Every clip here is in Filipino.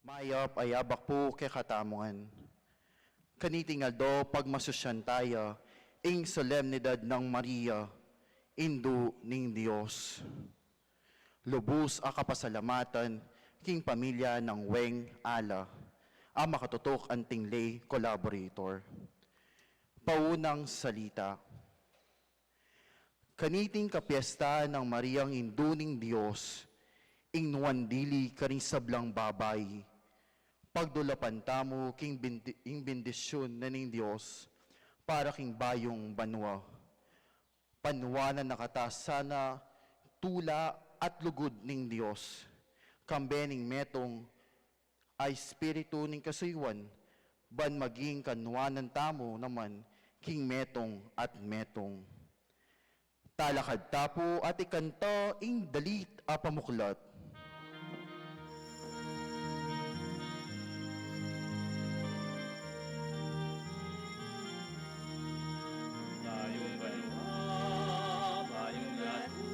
Mayap ayabak po kay katamungan. Kanitingaldo pagmasusyan tayo, ing solemnidad ng Maria, Indo ning Diyos. Lubos a kapasalamatan, king pamilya ng Weng Ala, ang makatutok anting lay collaborator. Paunang salita. Kaniting kapiesta ng Mariang Indo ning Diyos, ing nuwandili karing sablang babay, pagdulapan tamo ing bendisyon na ning Diyos para king bayong banwa. Panwa na nakatasana tula at lugod ning Diyos. Kambening metong ay espiritu ning kasuywan, ban maging kanwanan tamo naman king metong at metong. Talakad tapo at ikanta ing dalit a pamuklat. Tayong banwa, tayong yatu,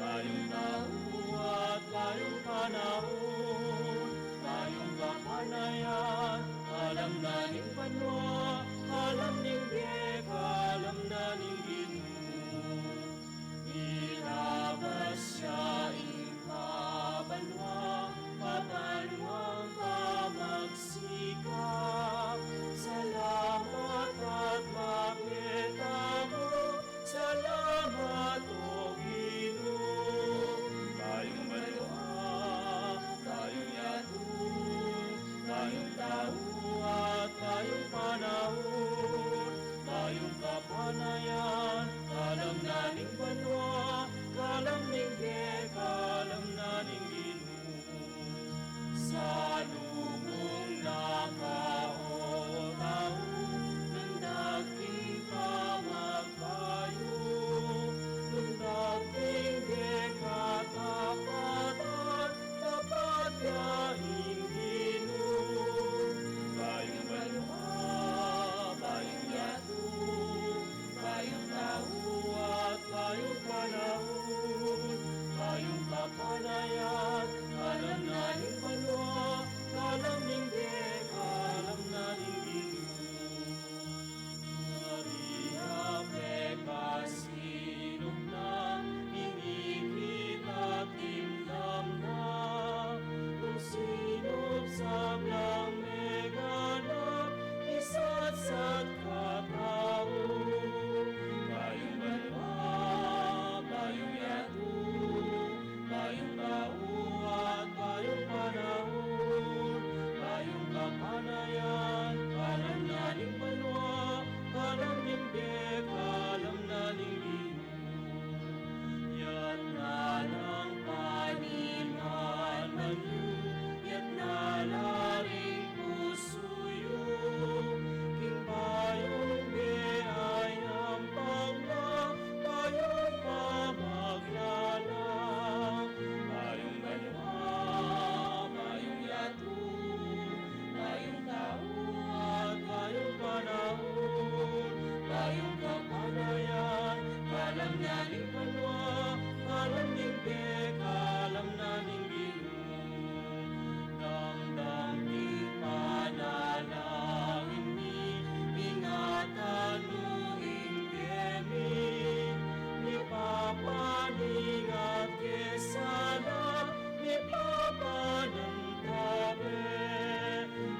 tayong tao at tayong panahon, tayong kapanayan, alam na ning banwa, alam ning biek, alam na ning Ginoo. Ilabas siya ipabanwa, pabanwang pamagsikap. Salamat at makita mo, salamat o Ginoo. Tayong banwa, tayong yatu, tayong tao at tayong panahon, tayong kapanayan, alam na ning banwa, alam ning biek, alam na ning Ginoo. Sa lubong nakaotao, ng daking pamagkayo, ng daking biek at tapatan, tapat yaing Ginoo. Tayong banwa, tayong yatu, tayong tao at tayong panahon, tayong kapanayan, alam na ning banwa, alam ning biek, alam na ning Ginoo. Maria pekasinok na, inikita timdam na, kung sino'y sablang meganap, isa't katao. Tayong banwa, tayong yatu, tayong tao at tayong panahon, tayong kapanayan, alam na ning banwa, alam ning biek, alam na ning Ginoo. Yat na lang paniman man yu, yat na laring pusuyo, king bayong beayang pangla, bayong pamaglalang. Tayong banwa, tayong yatu, tayong tao at tayong panahon, tayong kapanayan, alam na ning banwa, alam ning biek, alam na ning Ginoo. Damdam di panalangin mi, ingatan mo ing biyemi, ipapaningat kesana, ipapanantabi.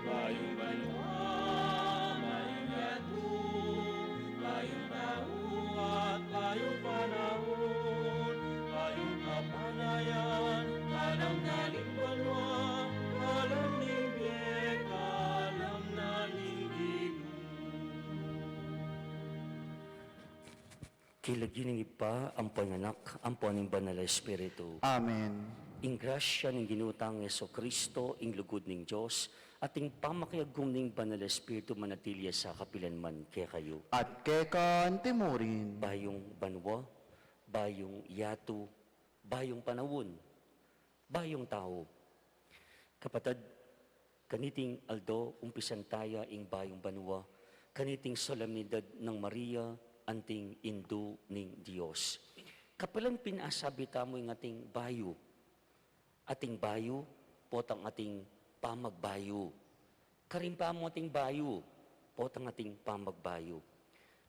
Tayong banwa, tayong yatu, tayong tao at tayong panahon, tayong kapanayan, alam na ning banwa, alam ning biek, alam na ning Ginoo. Kilagin ipa ang panganak, ang paning banal na Espiritu. Amen. Ing grasya ng ginutang Yeso Kristo, ing lugod ng Diyos, at ing pamakiagum ng banal na Espiritu manatilya sa kapilanman kaya kayo. At keka antimurin. Bayong banwa, bayong yatu, bayong panawon, bayong tao. Kapatid, kaniting Aldo, umpisan tayo ing bayong banwa, kaniting solemnidad ng Maria, anting Indo ning Diyos. Kapalan pinasabi tamo yung ating bayo, pot ang ating pamagbayo. Karin pa mo ating bayo, potang ating pamagbayo.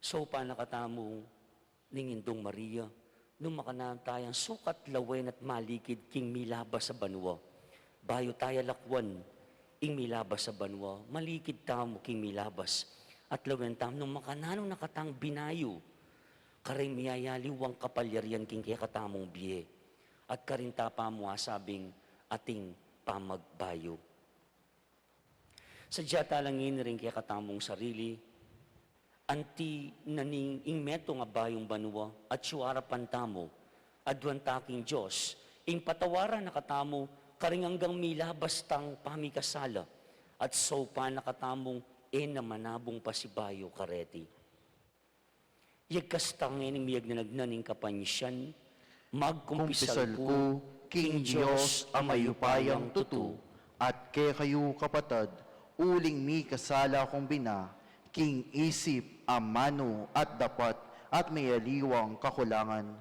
So pa nakatamo ning Indong Maria, nung makanatayang sukat lawen at malikid king milabas sa banwa. Bayo tayo lakwan, ing milabas sa banwa, malikid tamo king milabas. At lawen tam nung makananong nakatang binayo, karing miyayaliwang kapalyarian king kaya katamong biye. At karing tapa mo asabing ating pamagbayo. Sadya talangin rin kaya katamong sarili, anti naning ingmeto nga bayong banwa at syuara pantamo, adwan taking Diyos, ing patawaran nakatamo, karing hanggang milabas tang pamikasala, at so pa nakatamong na manabong pasibayo kareti. Yagkas tangin miyag na nagnaning kapanyisyan, magkumpisal Kumpisal ko, King Diyos, amayupayang tutu, at ke kayo kapatad, uling mi kasala kong bina, King isip, amano, at dapat, at may aliwang kakulangan.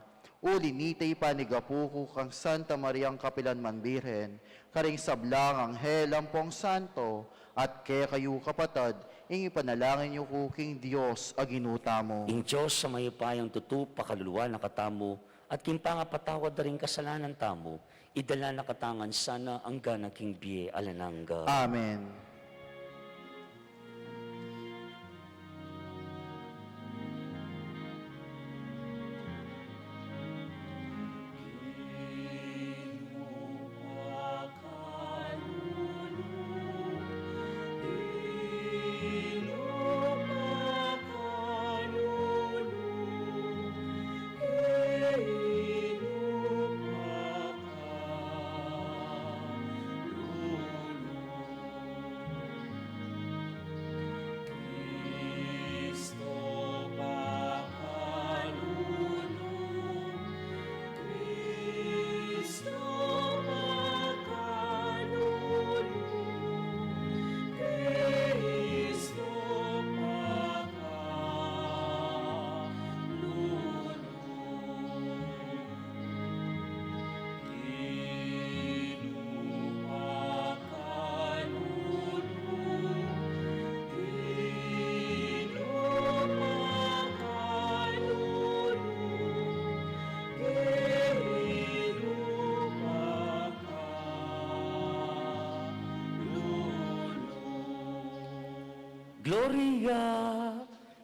Uli nitay panigapuko kang Santa Mariang Kapilanman Birhen, karing sablang anghel ampong santo, at kaya kayo kapatad, ing ipanalangin niyo ko King Diyos aginuta mo. Ing Diyos sa mayupayang tutu, pakaluluwa nakatamo, at kimpangapatawad na rin kasalanan tamo, idala nakatangan sana ang gana king biye alanangga. Amen. Gloria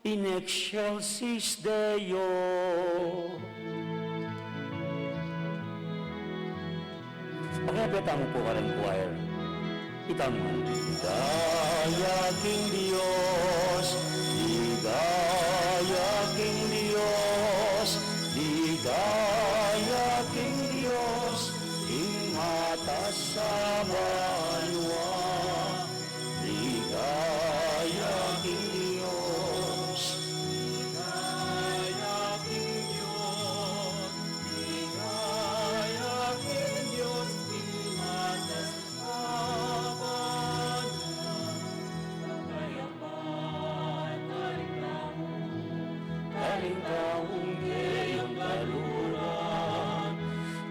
in excelsis Deo. Pakipita mo po ka rin, choir. Itama. Ligaya King Dios, ligaya King Dios, ligaya King Dios, ing atas sa banwa. Ligaya King Dios, ligaya King Dios, ligaya King Dios, ing atas sa banwa. Kalingkahong ngayong kaluran,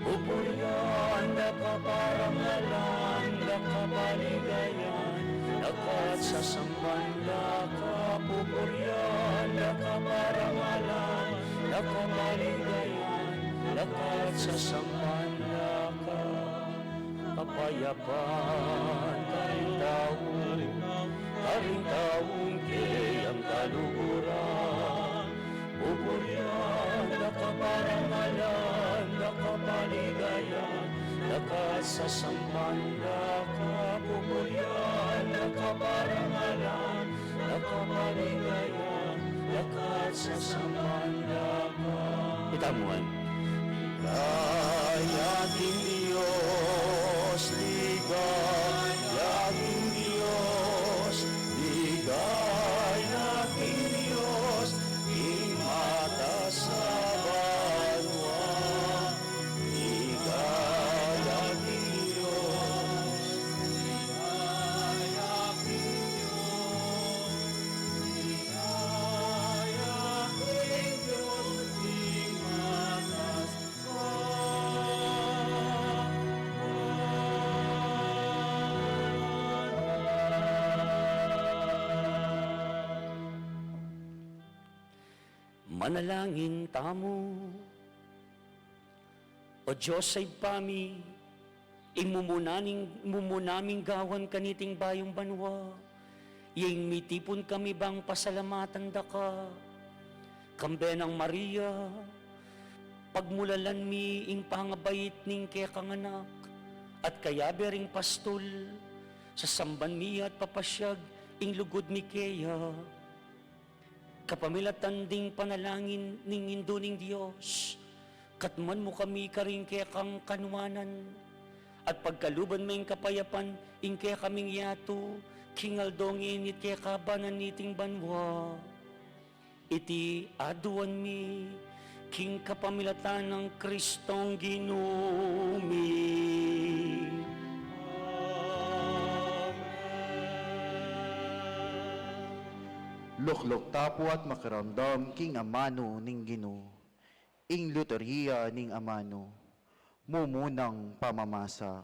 pupurihan na kaparangalan, na kapaligayan, nakat sa sambanda ka, pupurihan na kaparangalan, na kapaligayan, nakat sa sambanda ka, kapayapan, karintaong kayang kaluguran, pupurihan na kaparangalan, na kapaligayan, nakat sa sambanda ka, pupurihan na kaparangalan, na kapaligayan, nakat sa sambanda ka. Itamuan. Ligaya King Dios, ligaya King Dios, ligaya King Dios, ing atas sa banwa. Ligaya King Dios, ligaya King Dios, ligaya King Dios, ing atas Manalangin tamo. O Diyos ay pami, imumunaming gawan kaniting bayong banwa, yang mitipon kami bang pasalamatan da ka, kambenang Maria, pagmulalan mi ing pangabayit ning kekanganak, at kayabering pastol, sa samban mi at papasyag ing lugod mi keya, kapamilatan ding panalangin ning indo ning Diyos, katman mo kami karing kaya kang kanwanan, at pagkaluban mo yung kapayapan, ing kaya kaming yato, kingaldongin it kaya kabanan niting banwa. Iti aduan mi, king kapamilatan ng Kristong Ginumi. Luklok tapo at makiramdam king amano ning Ginoo. Ing luteriya ning amano, mumunang pamamasa.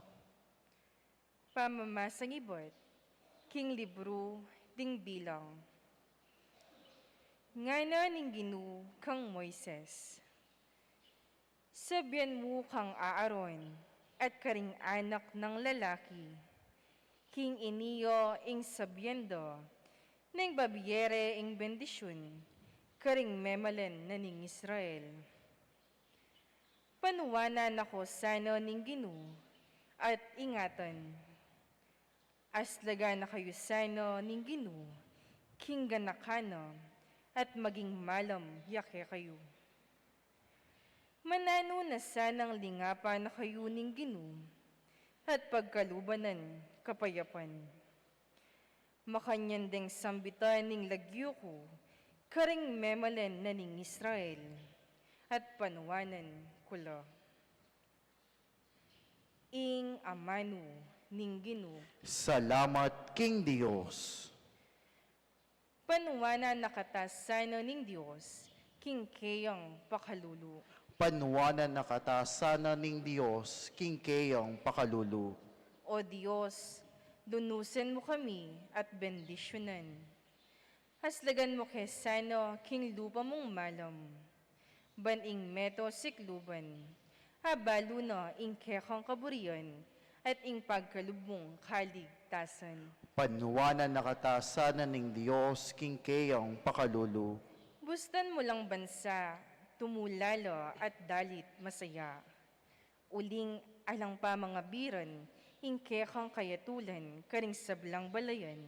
Pamamasang ibot, king libro ding bilang. Ngana ning Ginoo kang Moises. Sabihan mo kang Aaron at karing anak ng lalaki, king iniyo ing sabiendo, ning babiyere ing bendisyon, karing memalen na ning Israel. Panuwanan ako sana ning Ginoo at ingatan. Aslaga na kayo sana ning Ginoo, king ganakano, at maging malam yake kayo. Manano na sanang lingapa na kayo ning Ginoo, at pagkalubanan kapayapan. Makanyan ding sambitan ning lagyo ko, karing memalen na ning Israel, at panuwanan kula. Ing amano ning Ginoo. Salamat king Dios. Panuwanan nakatasano ning Diyos, king kayang pakalulu. Panuwanan na katasana ning Dios, king kayang pakalulu. O Diyos, lunusin mo kami at bendisyonan. Haslagan mo kesano, king lupa mong malam. Baning meto sikluban, habalo na ing kekang kaburian, at ing pagkalubong kaligtasan. Panuwanan na katasana ning Dios, king kayang pakalulu. Bustan mo lang bansa, tumulalo at dalit masaya. Uling alang pa mga biran, ing kekang kayatulan, karing sablang balayan,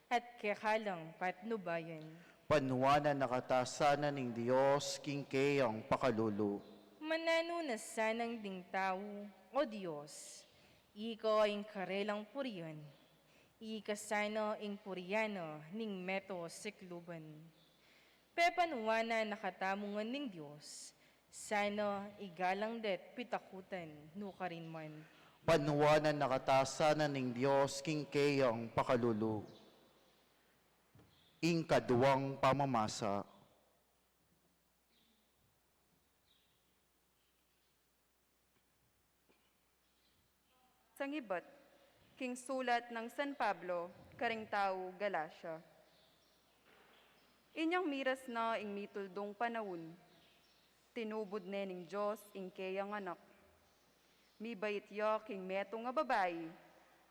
at kekalang patnubayan. Panuwanan na katasana ning Dios, king kayang pakalulu. Manano na sanang ding tao, o Diyos, ikaw ay karelang purian, ikasano ing puriano ning meto sikluban. Pepanuwana nakatamungan ning Diyos, sano igalang det pitakutan nukarin man. Panuwanan na katasana ning Dios, king kayang pakalulu. Ing kaduwang pamamasa. Sangibat, king sulat ng San Pablo, karing tao Galacia. Inyang miras na ing mituldong panahon, tinubod nening Diyos ing kayang anak. Mi bayit yo king meto nga babae,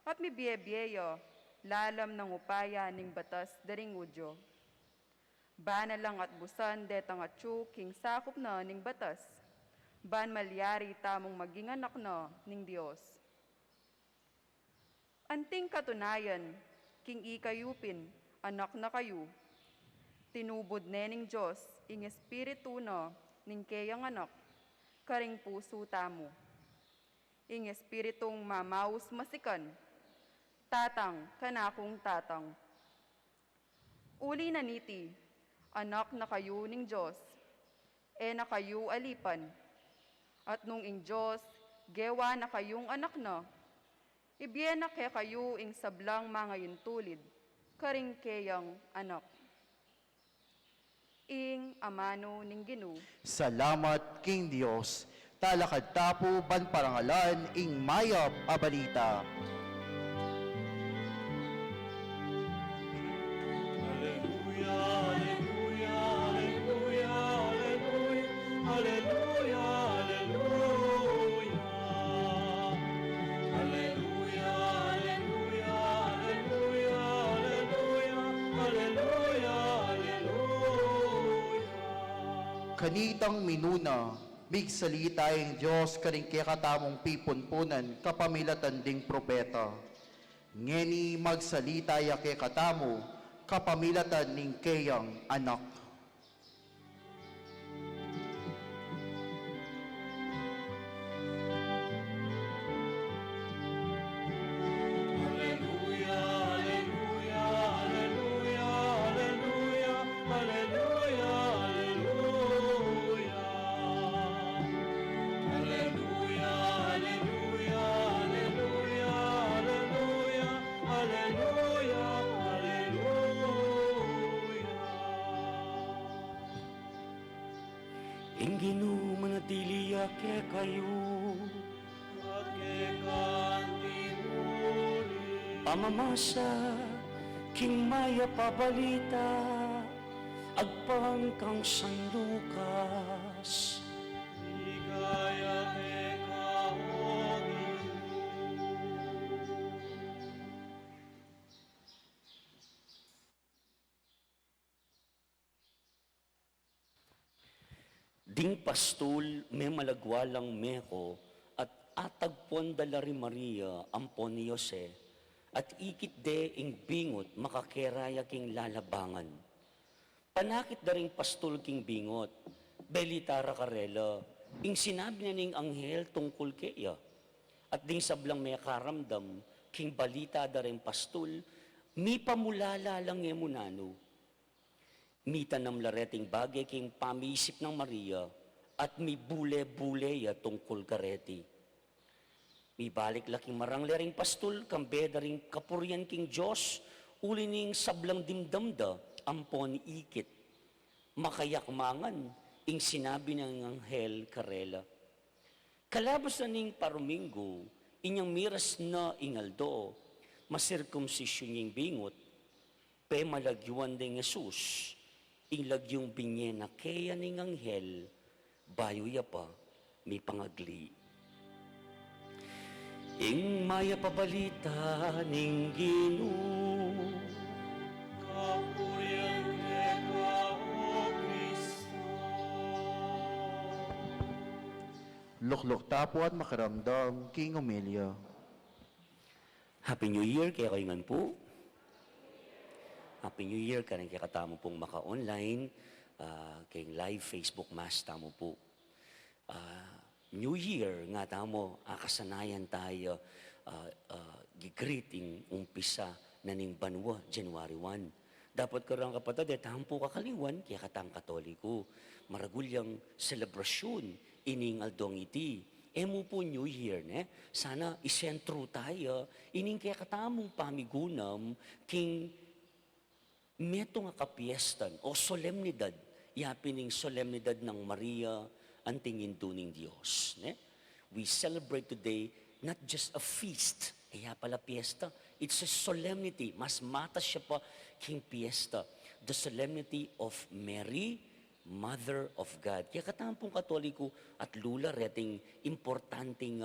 at mi biyebiyeyo, lalam ng upaya ning batas daring udyo. Bana lang at busan detang atsu king sakop na ning batas, ban malyari tamong maging anak na ning Diyos. Anting katunayan, king ikayupin, anak na kayo. Tinubod nening Diyos, ing espiritu na, ning kayang anak, karing puso tamo. Ing espiritong mamaus masikan, tatang kanakong tatang. Uli na niti, anak na kayo ning Diyos, na kayo alipan. At nung ing Diyos, gewa na kayong anak na, ibiyena kaya kayo ing sablang mga yuntulid, karing kayang anak. Ing amano ning Ginoo. Salamat king Dios. Talakad tapo ban parangalan ing mayap a balita. Alleluia, alleluia, alleluia, kanitang minuna, big salita ang Diyos karing katamong pipunpunan kapamilatan ding propeta. Ngeni magsalita ya katamo, kapamilatan ning kayang anak. Hallelujah, hallelujah, hallelujah, hallelujah, hallelujah, hallelujah. Hallelujah, hallelujah, hallelujah, hallelujah, hallelujah, hallelujah. Inginu manatili ke kayo, At kekantimuri, pamamasa, king maya pabalita, agpang kang sanlukas. Igaya kekahogin. Ding pastul me malagwalang meko at atagpon dalari Maria ampon ni Jose at ikit de ing bingot makakeraya king lalabangan. Panakit da ring pastul king bingot, belitara karela, ing sinabi na ning anghel tungkol keya. At ding sablang may karamdam, king balita da ring pastul, mi pamulala lang emunano. Mita ng lareting bagay king pamisip ng Maria at mi bule-bule ya tungkol kareti. Mi balik laking maranglering pastul kambe da ring kapurian king Diyos uli ning sablang dimdamda ampon ikit. Makayakmangan ing sinabi ng anghel karela. Kalabas na ning paruminggo inyang miras na ingaldo masirkumsisyon ning bingot pe malagyuan ding Jesus ilagyong binye na kaya ning anghel, bayo ya pa, may pangagli. Ing maya pabalita ning Ginoo, Kapurian keka, O Kristo. Lukluk tapo at makaramdam, King Omelia. Happy New Year, kaya kayo ngan po. Happy New Year, karang kaya katamo pong maka-online, kay live Facebook Mass tamo po. New Year nga tamo, kasanayan tayo, gigreeting umpisa na ning banwa, January 1. Dapat karang kapatid, tampo kakaliwan, kaya katang katoliko. Maragulyang selebrasyon, ining aldong iti. Emo po New Year, ne? Sana isentro tayo, ining kaya katamong pamigunam, king meto nga kapiestan o solemnidad, yapining solemnidad ng Maria ang tingin tuning Diyos. Ne? We celebrate today not just a feast, kaya pala fiesta, it's a solemnity, mas matas siya pa king fiesta, the solemnity of Mary, Mother of God. Kaya katampong katoliko at lula reting importanteng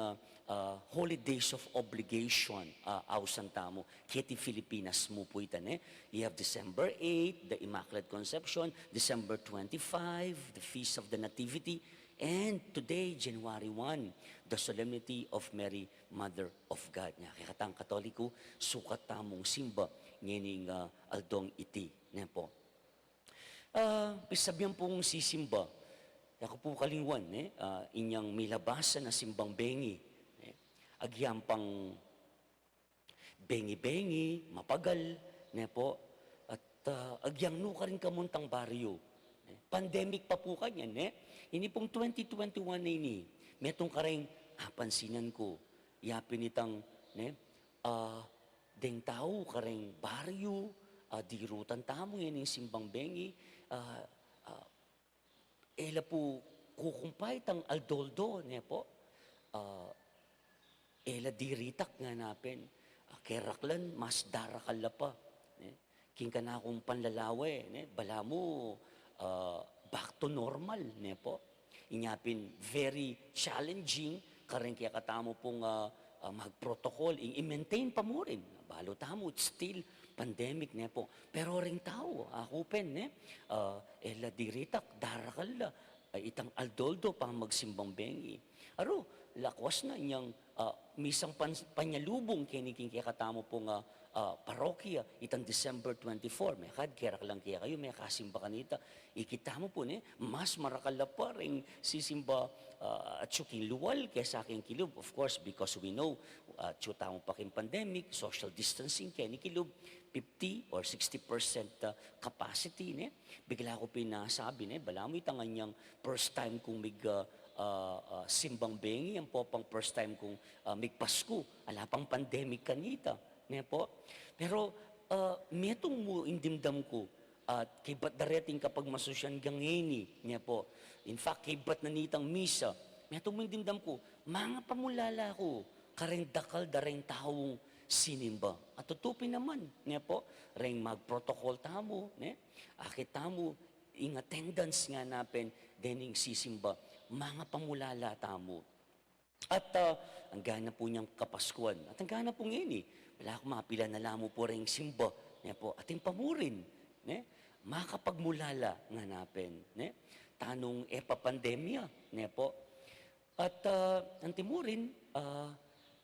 holy days of obligation ausan tamo. Kiti Filipinas mo po itan eh. You have December 8, the Immaculate Conception, December 25, the Feast of the Nativity, and today, January 1, the Solemnity of Mary, Mother of God. Kaya katang katoliko, sukat tamong simba ngining aldong iti. Ne po. Pisabyan pong sisimba. Ako po kalingwan, inyang milabasan na simbang bengi. Agyang pang bengi-bengi, mapagal, po. At agyang no ka rin kamuntang baryo. Pandemic pa po kanyan, Ini pong 2021 na ini, metong ka rin, pansinan ko, yapin itang, deng tao ka rin baryo, dirutan tamo yan yung simbang bengi, ela po kukumpay tang aldoldo, po. Ela diritak nga napin, keraklan, mas darakal la pa. King ka na akong panlalawe, bala mo, back to normal, po. Inyapin, very challenging, kareng kaya katamo pong mag-protocol, i-maintain pa mo rin. Balo tamo, it's still pandemic, po. Pero ring tao, akupen, ela diritak, darakal la, itang aldoldo pang magsimbang bengi. Aro, lakwas na niyang misang panyalubong kiniking kaya katamo po nga parokya itang December 24. May kerak lang kaya kayo, may kasimba kanita. Ikita mo po mas marakala pa rin sisimba at syuking luwal kaya sa aking kilub. Of course, because we know, tamo pa king pandemic, social distancing kaya ni kilub, 50 or 60% capacity. Bigla ko pinasabi, bala mo itangan niyang first time kung simbang bengi, yan po pang first time kung Pasko, ala pang pandemic kanita. Po. Pero metong mo indimdam ko at kay ba't darating kapag masusyan gangeni, po. In fact, kay ba't nanitang misa, metong mo indimdam ko, mga pamulala ko, kareng dakal dareng taong sinimba. At tutupin naman, po, reng mag-protocol tamo, akit tamo, in attendance nga napen, dening sisimba, mga pamulala tamo. At ang gana po niyang kapaskuan. At ang gana po ngayon wala akong mapila na lamo po rin simba. Po, ating pamurin. Makapagmulala nga napen. Tanong pandemya. Po. At ang timurin,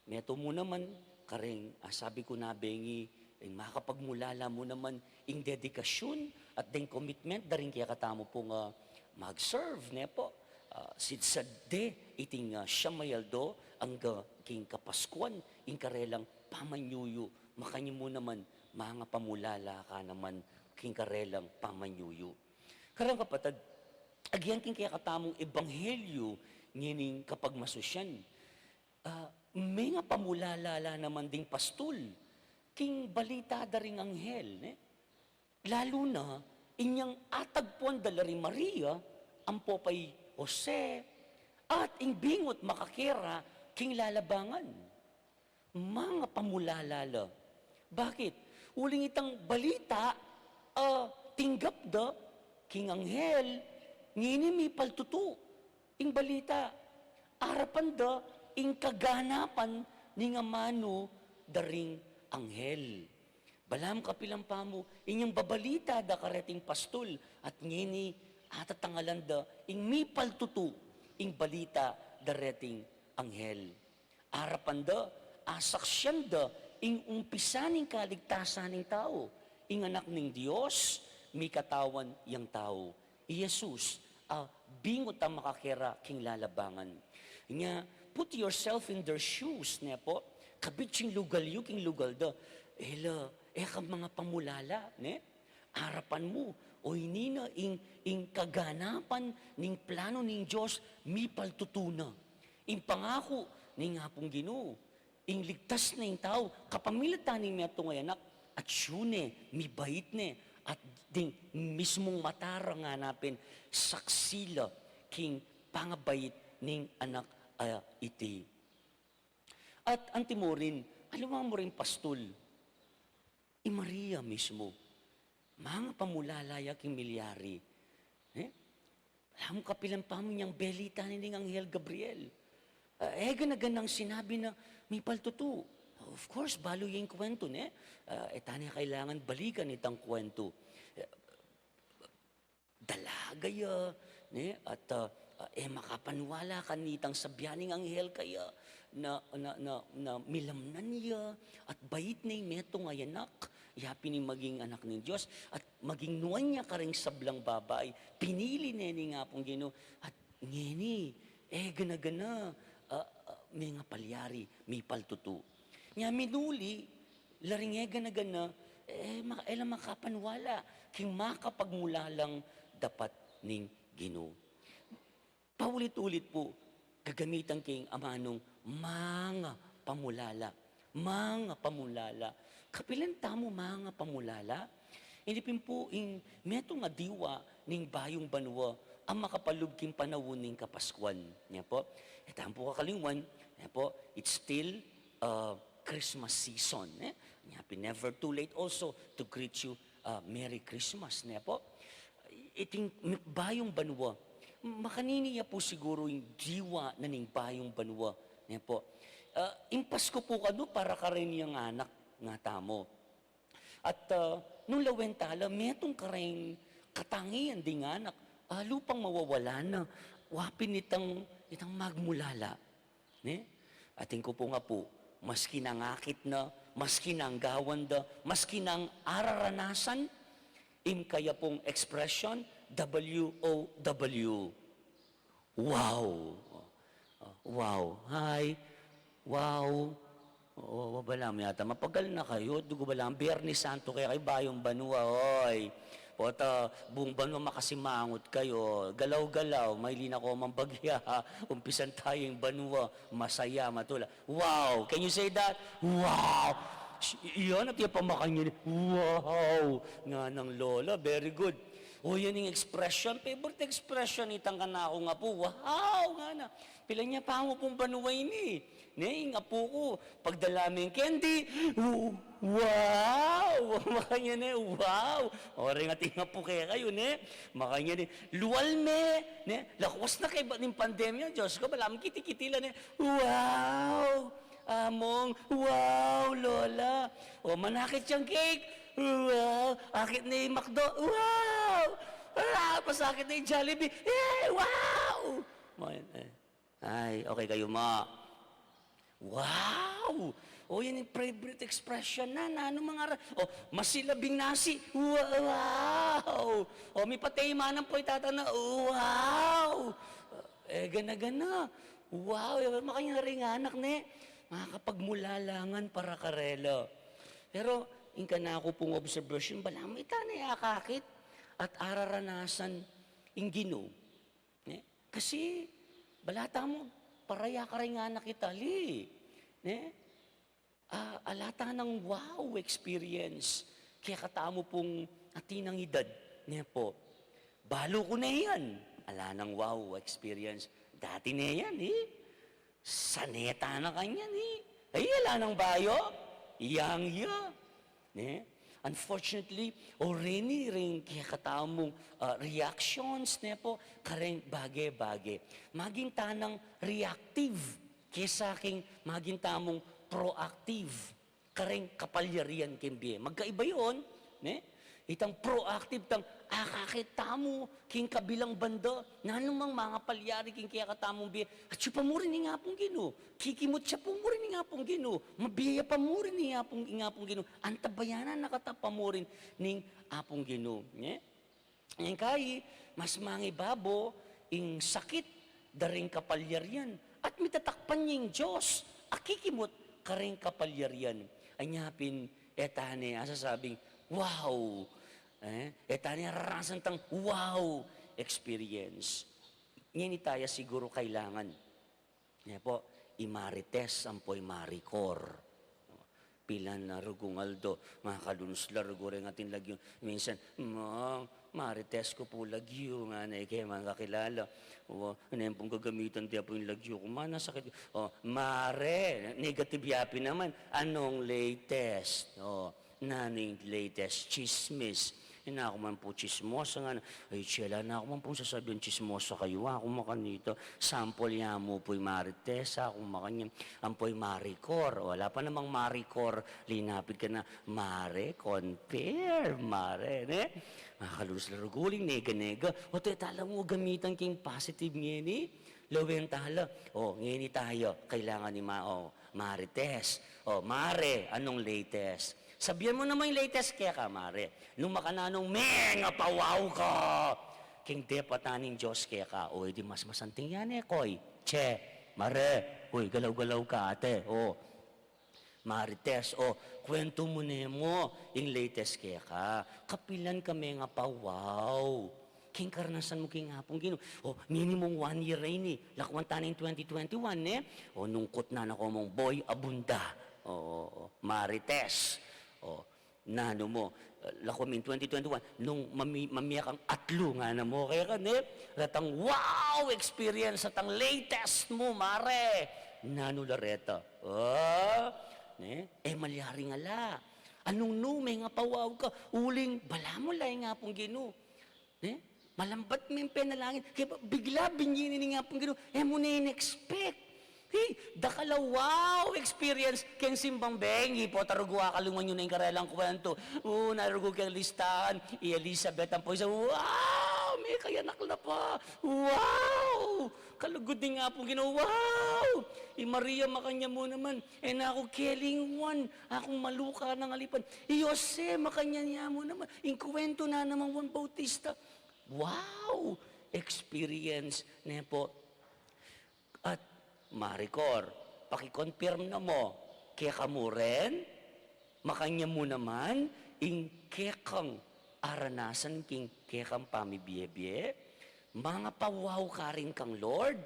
neto mo naman, karing sabi ko na bengi, makapagmulala mo naman ing dedikasyon at ding commitment, daring kaya katamo po nga mag-serve. Po. Sidsadde iting siyamayaldo ang king kapaskuan ing karelang pamanyuyo makanyo mo naman mga pamulala ka naman king karelang pamanyuyo. Karang kapatid, agyan king kaya katamong ebanghelyo ngining kapag masusyan. May nga pamulala naman ding pastol king balita daring anghel. Lalo na inyang atagpuan dalari Maria ang popay Jose, at ingbingot makakira king lalabangan. Mga pamulalala. Bakit? Uling itang balita, tinggap da, king anghel, nginimi paltutu, ing balita, arapan da, ing kaganapan, ni nga mano, daring anghel. Balam kapilang pamo, inyang babalita da karating pastol, at ngini, atatangalan da, ing mipal tutu, ing balita, dareting anghel. Arapan da, asaksyan da, ing umpisaning kaligtasan ng tao, ing anak ng Diyos, mi katawan yang tao. Jesus, bingot ang makakera king lalabangan. Nga, put yourself in their shoes, po, kabitsing lugal yu, king lugal da, kang mga pamulala, harapan mo, o hindi na ing kaganapan ning plano ning Diyos mi paltutuna. Ing pangako ning hapong Ginoo, ing ligtas na ing tao, kapamilatan ning meto nga anak, at syune, mi bait at ding mismong matara nga napin, saksila king pangabait ning anak iti. At antimorin, alam mo rin pastol, Maria mismo, mga pamulalaya king milyari. Alam mo kapilang pa mo niyang belita ni Anghel Gabriel. Ganang sinabi na may paltutu. Of course, balo yung kwento, tanya kailangan balikan itang kwento. Dalagaya, at makapanwala ka nitang sabyaning anghel kaya na milamnan niya at bait na yung meto nga yanak. Yapi ni maging anak ng Diyos at maging nuwan niya karing sablang babay. Pinili ni nga pong Ginoo at ngeni, gana-gana, may nga palyari, may paltutu. Nga minuli, laring gana-gana, makapanwala, king makapagmulalang dapat ning Ginoo. Paulit-ulit po, gagamitan king amanong mga pamulala. Mga pamulala. Kapilan tamo mga pamulala. Hindi po meto nga diwa ning bayong banwa ang makapalug king panawon ning kapaskuan. Niya po. Itahan po kakalingwan. Niya po. It's still Christmas season. Niya po. Never too late also to greet you Merry Christmas. Niya po. Iting bayong banwa. Makaniniya po siguro yung diwa na ning bayong banwa. Niya po. Pasko po kano para ka rin yung anak nga tamo. At nung lawentala, metong kareng katangian ding anak, lupang mawawala na, wapin itang magmulala. Ne? Ating ko po nga po, maski nangakit na, maski nang gawan da, maski nang araranasan, kaya pong expression, W-O-W. Wow! Wow! Hi! Wow! Oo, balam yata. Mapagal na kayo. Dugo balam. Biyernes Santo kaya kayo bayong banwa. Oy! Pota, buong banwa makasimangot kayo. Galaw-galaw. May lina ko mambagya. Umpisan tayong banwa. Masaya, matula. Wow! Can you say that? Wow! Iyan at yung pamakanyo. Wow! Nga ng lola. Very good. O yan yung expression. Favorite expression. Itang ka na ako nga po. Wow! Nga na. Pila niya pa mo pong banuway ni. Ne, nga po ko. Pagdalamin candy. Wow! Makanya ne. Wow! O rin nga tinga po kaya kayo ne. Makanya ne. Luwalme. Ne. Lakwas na kayo ba ng pandemya? Diyos ko, malamang kiti-kitila ne. Wow! Among, wow, lola. O, manakit siyang cake. Wow. Akit na yung McDo. Wow. Pasakit na yung Jollibee. Wow. Ay, okay kayo, ma. Wow. O, yan yung favorite expression na. Ano mga, masilabing nasi. Wow. O, may pataymanan po itatana. Wow. Gana-gana. Wow. Makanya rin anak, ne. Makakapagmulalangan para karela. Pero, inka na ako pong observation, balang ita na akakit at araranasan in Ginoo. Kasi, balata mo, paraya ka rin nga nakitali. Alata ng wow experience. Kaya katamo pong atinang edad. Po, balo ko na yan. Ala ng wow experience. Dati na yan, saneta na kanyan, Ay, ala ng bayo. Iyang-iya. Unfortunately, already rin kaya katamong reactions po, kareng bagay-bagay. Maging tanang reactive kesa aking maging tamong proactive. Kareng kapalyarian kimbiye. Magkaiba yun. Itang proactive, tang akakita mo, king kabilang banda, na anumang mga palyari king kaya katamong biya, at siya pa mo rin nga pong Ginoo. Kikimot siya po mo rin nga pong Ginoo. Mabiyaya pa mo rin nga pong Ginoo. Antabayanan nakatapa mo rin ning apong Ginoo. Ngayon kaya, mas mangibabo, ing sakit, daring kapalyarian. At mitatakpan niyang Diyos, akikimot, karing kapalyarian. Anyapin, etane, asasabing, wow! Etane, rarasan tang wow experience. Ngayon tayo siguro kailangan. Po, imarites ang po'y marikor. Pilan na rugong aldo, mga kalunsla, rugore nga tinlagyo. Minsan, marites ko po lagyo, nga na kaya mga kakilala. Ano yung pong gagamitan diya po yung lagyo ko, sakit. Mare, negative yapi naman. Anong latest? Naning latest chismis. Ako man po chismosa nga. Ay, Chela, na ako man po sasabihin chismosa kayo. Ako makanito. Sample niya mo po'y marites. Ako makanya. Ang po'y maricor. Wala pa namang maricor. Linapit ka na. Mare, compare. Mare, ne? Makakalus laruguling, nega-nega. Tala mo, gamitan king positive ngayon, Lawin tala. Ngayon tayo. Kailangan ni marites. Mare, anong latest? Sabihan mo naman yung latest kaya ka, Mare. Nung makananong, nga pawaw ka! King de pataning Diyos kaya ka. Di mas masanting yan koy. Che, Mare, galaw-galaw ka ate. Marites, kwento mo na mo yung latest kaya ka. Kapilan kami nga pawaw. King karanasan mo king hapong Ginoo. Minimum 1 year rin Lakwan taning 2021 nungkot na nako mong boy abunda. Marites. Nano mo, lakomin 2021, nung mamiyak ang atlo nga na mo, kaya ka, ratang wow experience at ang latest mo, Mare. Nano lareta. Malyari nga la. Anong may nga pawaw ka, uling, bala mo lang nga pong Ginoo. Malambat mo yung penalangin, kaya bigla binyinin nga pong Ginoo, mo na in-expect. Dakala wow experience ken simbang bengi po tarugwa kalungan yun na yung karelang kwento. Narugo kang listahan, Elizabeth ang po isa, wow, kaya nakla pa. Wow! Kalugod din nga po ginawa. Wow! Maria makanya mo naman. Na ako keling one. Akong maluka ng alipan. Jose makanya niya mo naman. Kwento na naman Juan Bautista. Wow! Experience na po. At Maricor, pakikonfirm na mo. Kaya ka mo rin? Makanya mo naman, kekang aranasan kekang pamibiyebye, mga pawaw ka rin kang Lord.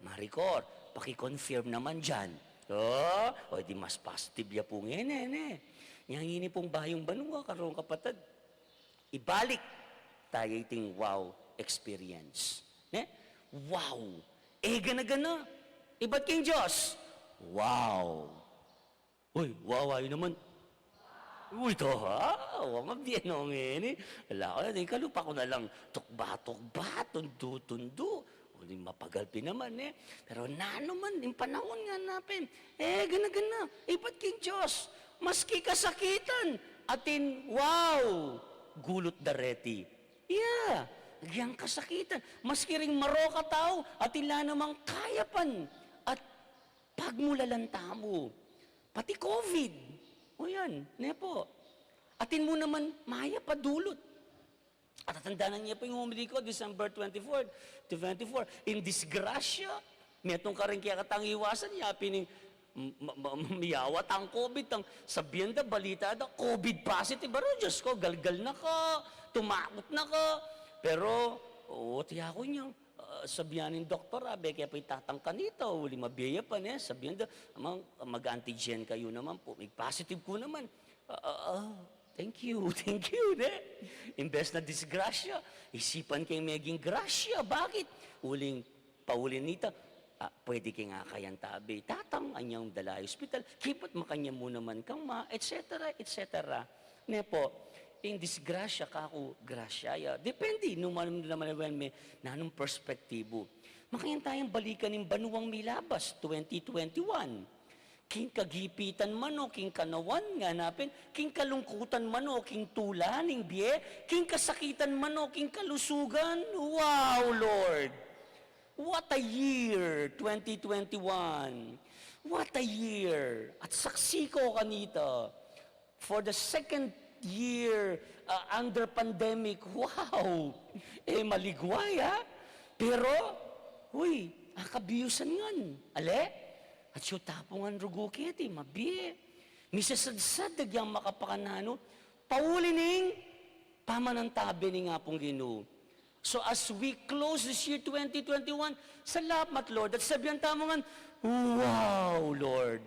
Maricor, pakikonfirm naman dyan. O di mas positive ya po ngayon Yang ini pong bayong banunga, karoon kapatid. Ibalik tayo iting wow experience. Wow! Gana-gana. Iba't king Diyos? Wow! Uy, wow, ayun naman. Uy, ito ha? Mabdiyan o ngayon Wala ko na, kalupa ko na lang. Tukba-tukba, tundo-tundo. Uling mapagalpi naman Pero na naman, yung panahon nga natin. Gana-gana. Iba't king Diyos? Maski kasakitan. Atin, wow! Gulot dareti. Yeah! Yang kasakitan. Maski ring maroka tao. Atin la namang kayapan. At pagmulalanta mo. Pati COVID. O yan, nepo. Atin mo naman, maya padulot. At tatandaan niya pa yung humili ko, December 24 to 24. In disgrasya, metong ka rin kaya katang iwasan niya, pining miyawat ang COVID, ang sabihan da, balita da, COVID positive. Pero Diyos ko, galgal na ka, tumakot na ka. Pero, tiya ko niya, sabihan ng doktor, kaya pa itatangka nito, uli mabiyaya pa sabihan da, mag-antigen kayo naman po, may positive ko naman. Thank you, Imbes na disgrasya, isipan kayo meging grasya. Bakit? Paulin nito, pwede kayo nga kayang tabi, tatang anyang dalay hospital, kipot makanya mo naman kang etc. Nepo, in disgrasya ka ako, grasya. Depende, naman may nanong perspektibo. Makayan tayong balikan ng Banuang Milabas, 2021. King kagipitan man o king kanawan nga napin, king kalungkutan man o king tulaning biye, king kasakitan man o king kalusugan. Wow, Lord! What a year, 2021. What a year. At saksi ko kanito, for the second year under pandemic, wow! Maligway, ha? Pero, akabiyusan ngan. Ale? At siya tapongan rugukit, mabiye. Misasadsad, dagyang makapakanano, paulining, pamanantabi ni nga pong Ginoo. So as we close this year 2021, salamat Lord. At sabihan tamo nga, wow Lord,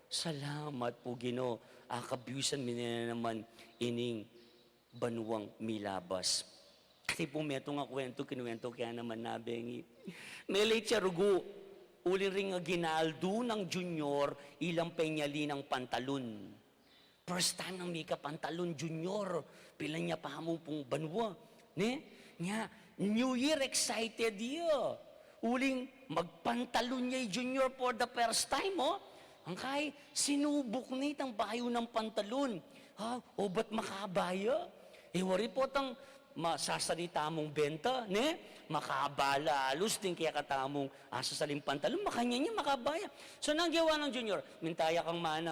salamat po Ginoo. Akabyusan mi na naman ining Banuang Milabas. Kasi po meto nga kwento, kinuwento kaya naman nabengi. May late siya rugo. Uli rin nga ginaldo ng junior, ilang penyali ng pantalon. First time nang may pantalon junior, pila niya pa mo pong banwa. Nya, New Year excited niya. Uling magpantalon niya junior for the first time, Ang kay, sinubok nitang bayo ng pantalon. Ba't makabaya? Wari po tang masasalita mong benta, makabala, alus din kaya katamong sasaling pantalon, makanya niya makabaya. So, nang gawa ng junior, mintaya kang mana,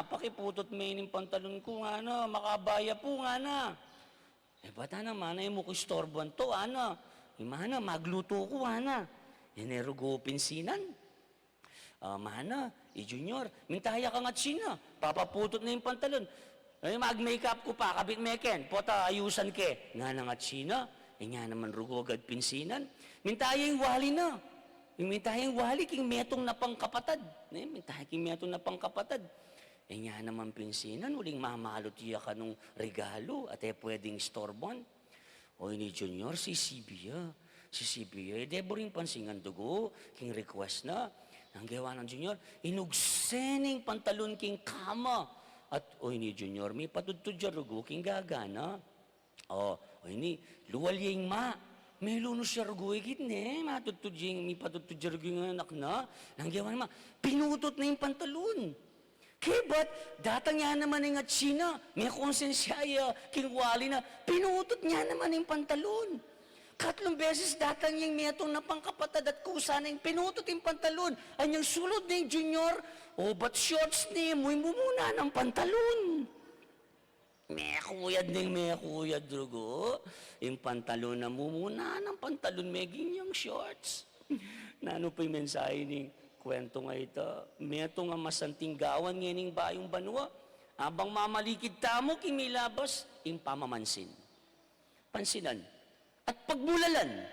pakiputot may ng pantalon ko, makabaya po, bata na, mana, mo ko istorban to, mana, magluto ko, Inerugo pinsinan. Mana, junior, mintaya kang at sina, papaputot na yung pantalon. Mag-makeup ko pa, kabit meken, pota ayusan ke. Nga nang at sina, nga naman rugo agad pinsinan. Mintaya yung wali na. Mintaya yung wali, king metong na pangkapatad. Mintaya king metong na pangkapatad. Nga naman pinsinan, uling mamalot iya ka nung regalo, at pwedeng storbon. Ni Junior, si Sibia, deboring pansingan dugo, king request na. Ang gawa ng Junior, inugsening pantalon king kama. At ni Junior, may patutudya rugo king gagana. Ni luwalyeng may lunos siya rugo ikit matutudya, may patutudya rugo yung anak na. Ang gawa naman, pinutot na yung pantalon. Kaya ba't datang niya naman yung atsina, may konsensya king wali na, pinutot niya naman yung pantalon. Katlong beses datang yung metong na pangkapatad at kusa na yung pinutot yung pantalon. Anyang sulod na yung junior, o ba't shorts ni mo muna ng pantalon? Mekuyad ng mekuyad, drugo. Yung pantalon na mumuna ng pantalon, meging yung shorts. Nano pa yung mensahe ng kwento nga ito. Meto nga masanting gawan ngayon bayong banwa. Abang mamalikid tamo, kimilabas, yung pamamansin. Pansinan. At pagbulalan,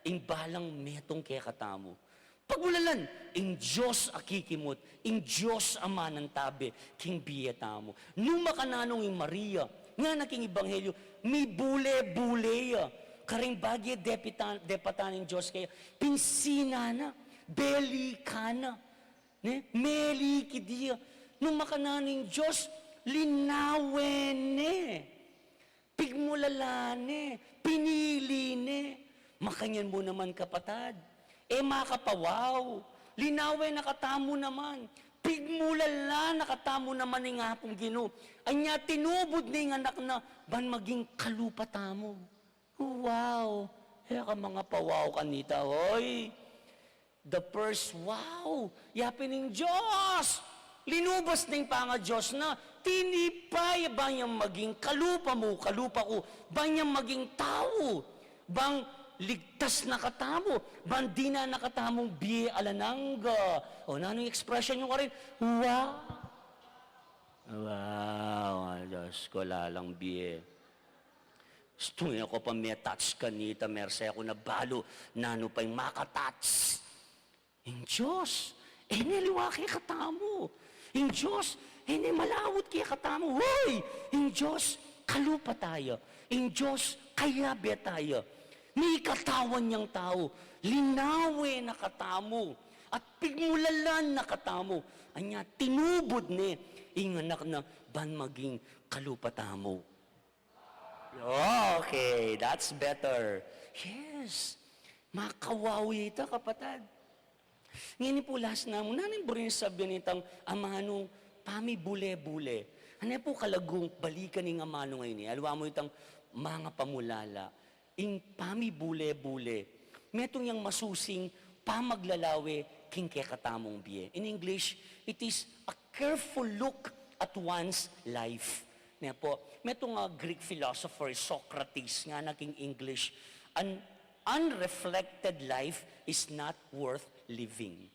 ing balang metong kaya katamo. Pagbulalan, ing Diyos akikimot, ing Diyos ama ng tabi, king biyetamo. Nung makananong ing Maria, nga naking ibanghelyo, may bule-buleya, karing bagye depataning Diyos kaya, pinsina na, belikana, ne? Melikidiya. Nung makananong Diyos, linawene, pigmulalane, piniline. Makanyan mo naman kapatad. Makapawaw. Linawe nakatamo naman. Pigmulala nakatamo naman ng hapong Ginoo. Anya tinubod ni anak na ban maging kalupatamo. Wow. Ka mga pawaw kanita, hoy. The first wow. Yapin ng Diyos. Linubas na yung panga Diyos na tinipay ba niyang maging kalupa mo, kalupa ko, ba niyang maging tao, bang ligtas na katamo, bang di na nakatamong biye alananga. O nanong expression nyo ka rin? Wow! Wow, Diyos ko lalang biye. Gusto ko pa may touch kanita, merse ako na balo, nano pa yung makatouch. Yung Diyos, niliwaki katamo. Yung Diyos, hindi malawot kaya katamo. Hoy! Yung Diyos, kalupa tayo. Yung Diyos, kayabe tayo. May katawan niyang tao. Linawe na katamo. At pigmulalan na katamo. Anya, tinubod ni inganak na ban maging kalupa tamo. Okay, that's better. Yes. Makawawi ito, kapatad. Ngayon po last na mo, nanin po rin sabihin itang amano, pami bule-bule. Ano po kalagong balikan ng amano ngayon? Alwa mo itang mga pamulala. Ing pami bule-bule. Metong yung masusing pamaglalawe king kekatamong biye. In English, it is a careful look at one's life. Nga po, metong Greek philosopher Socrates nga naging English, an unreflected life is not worth living.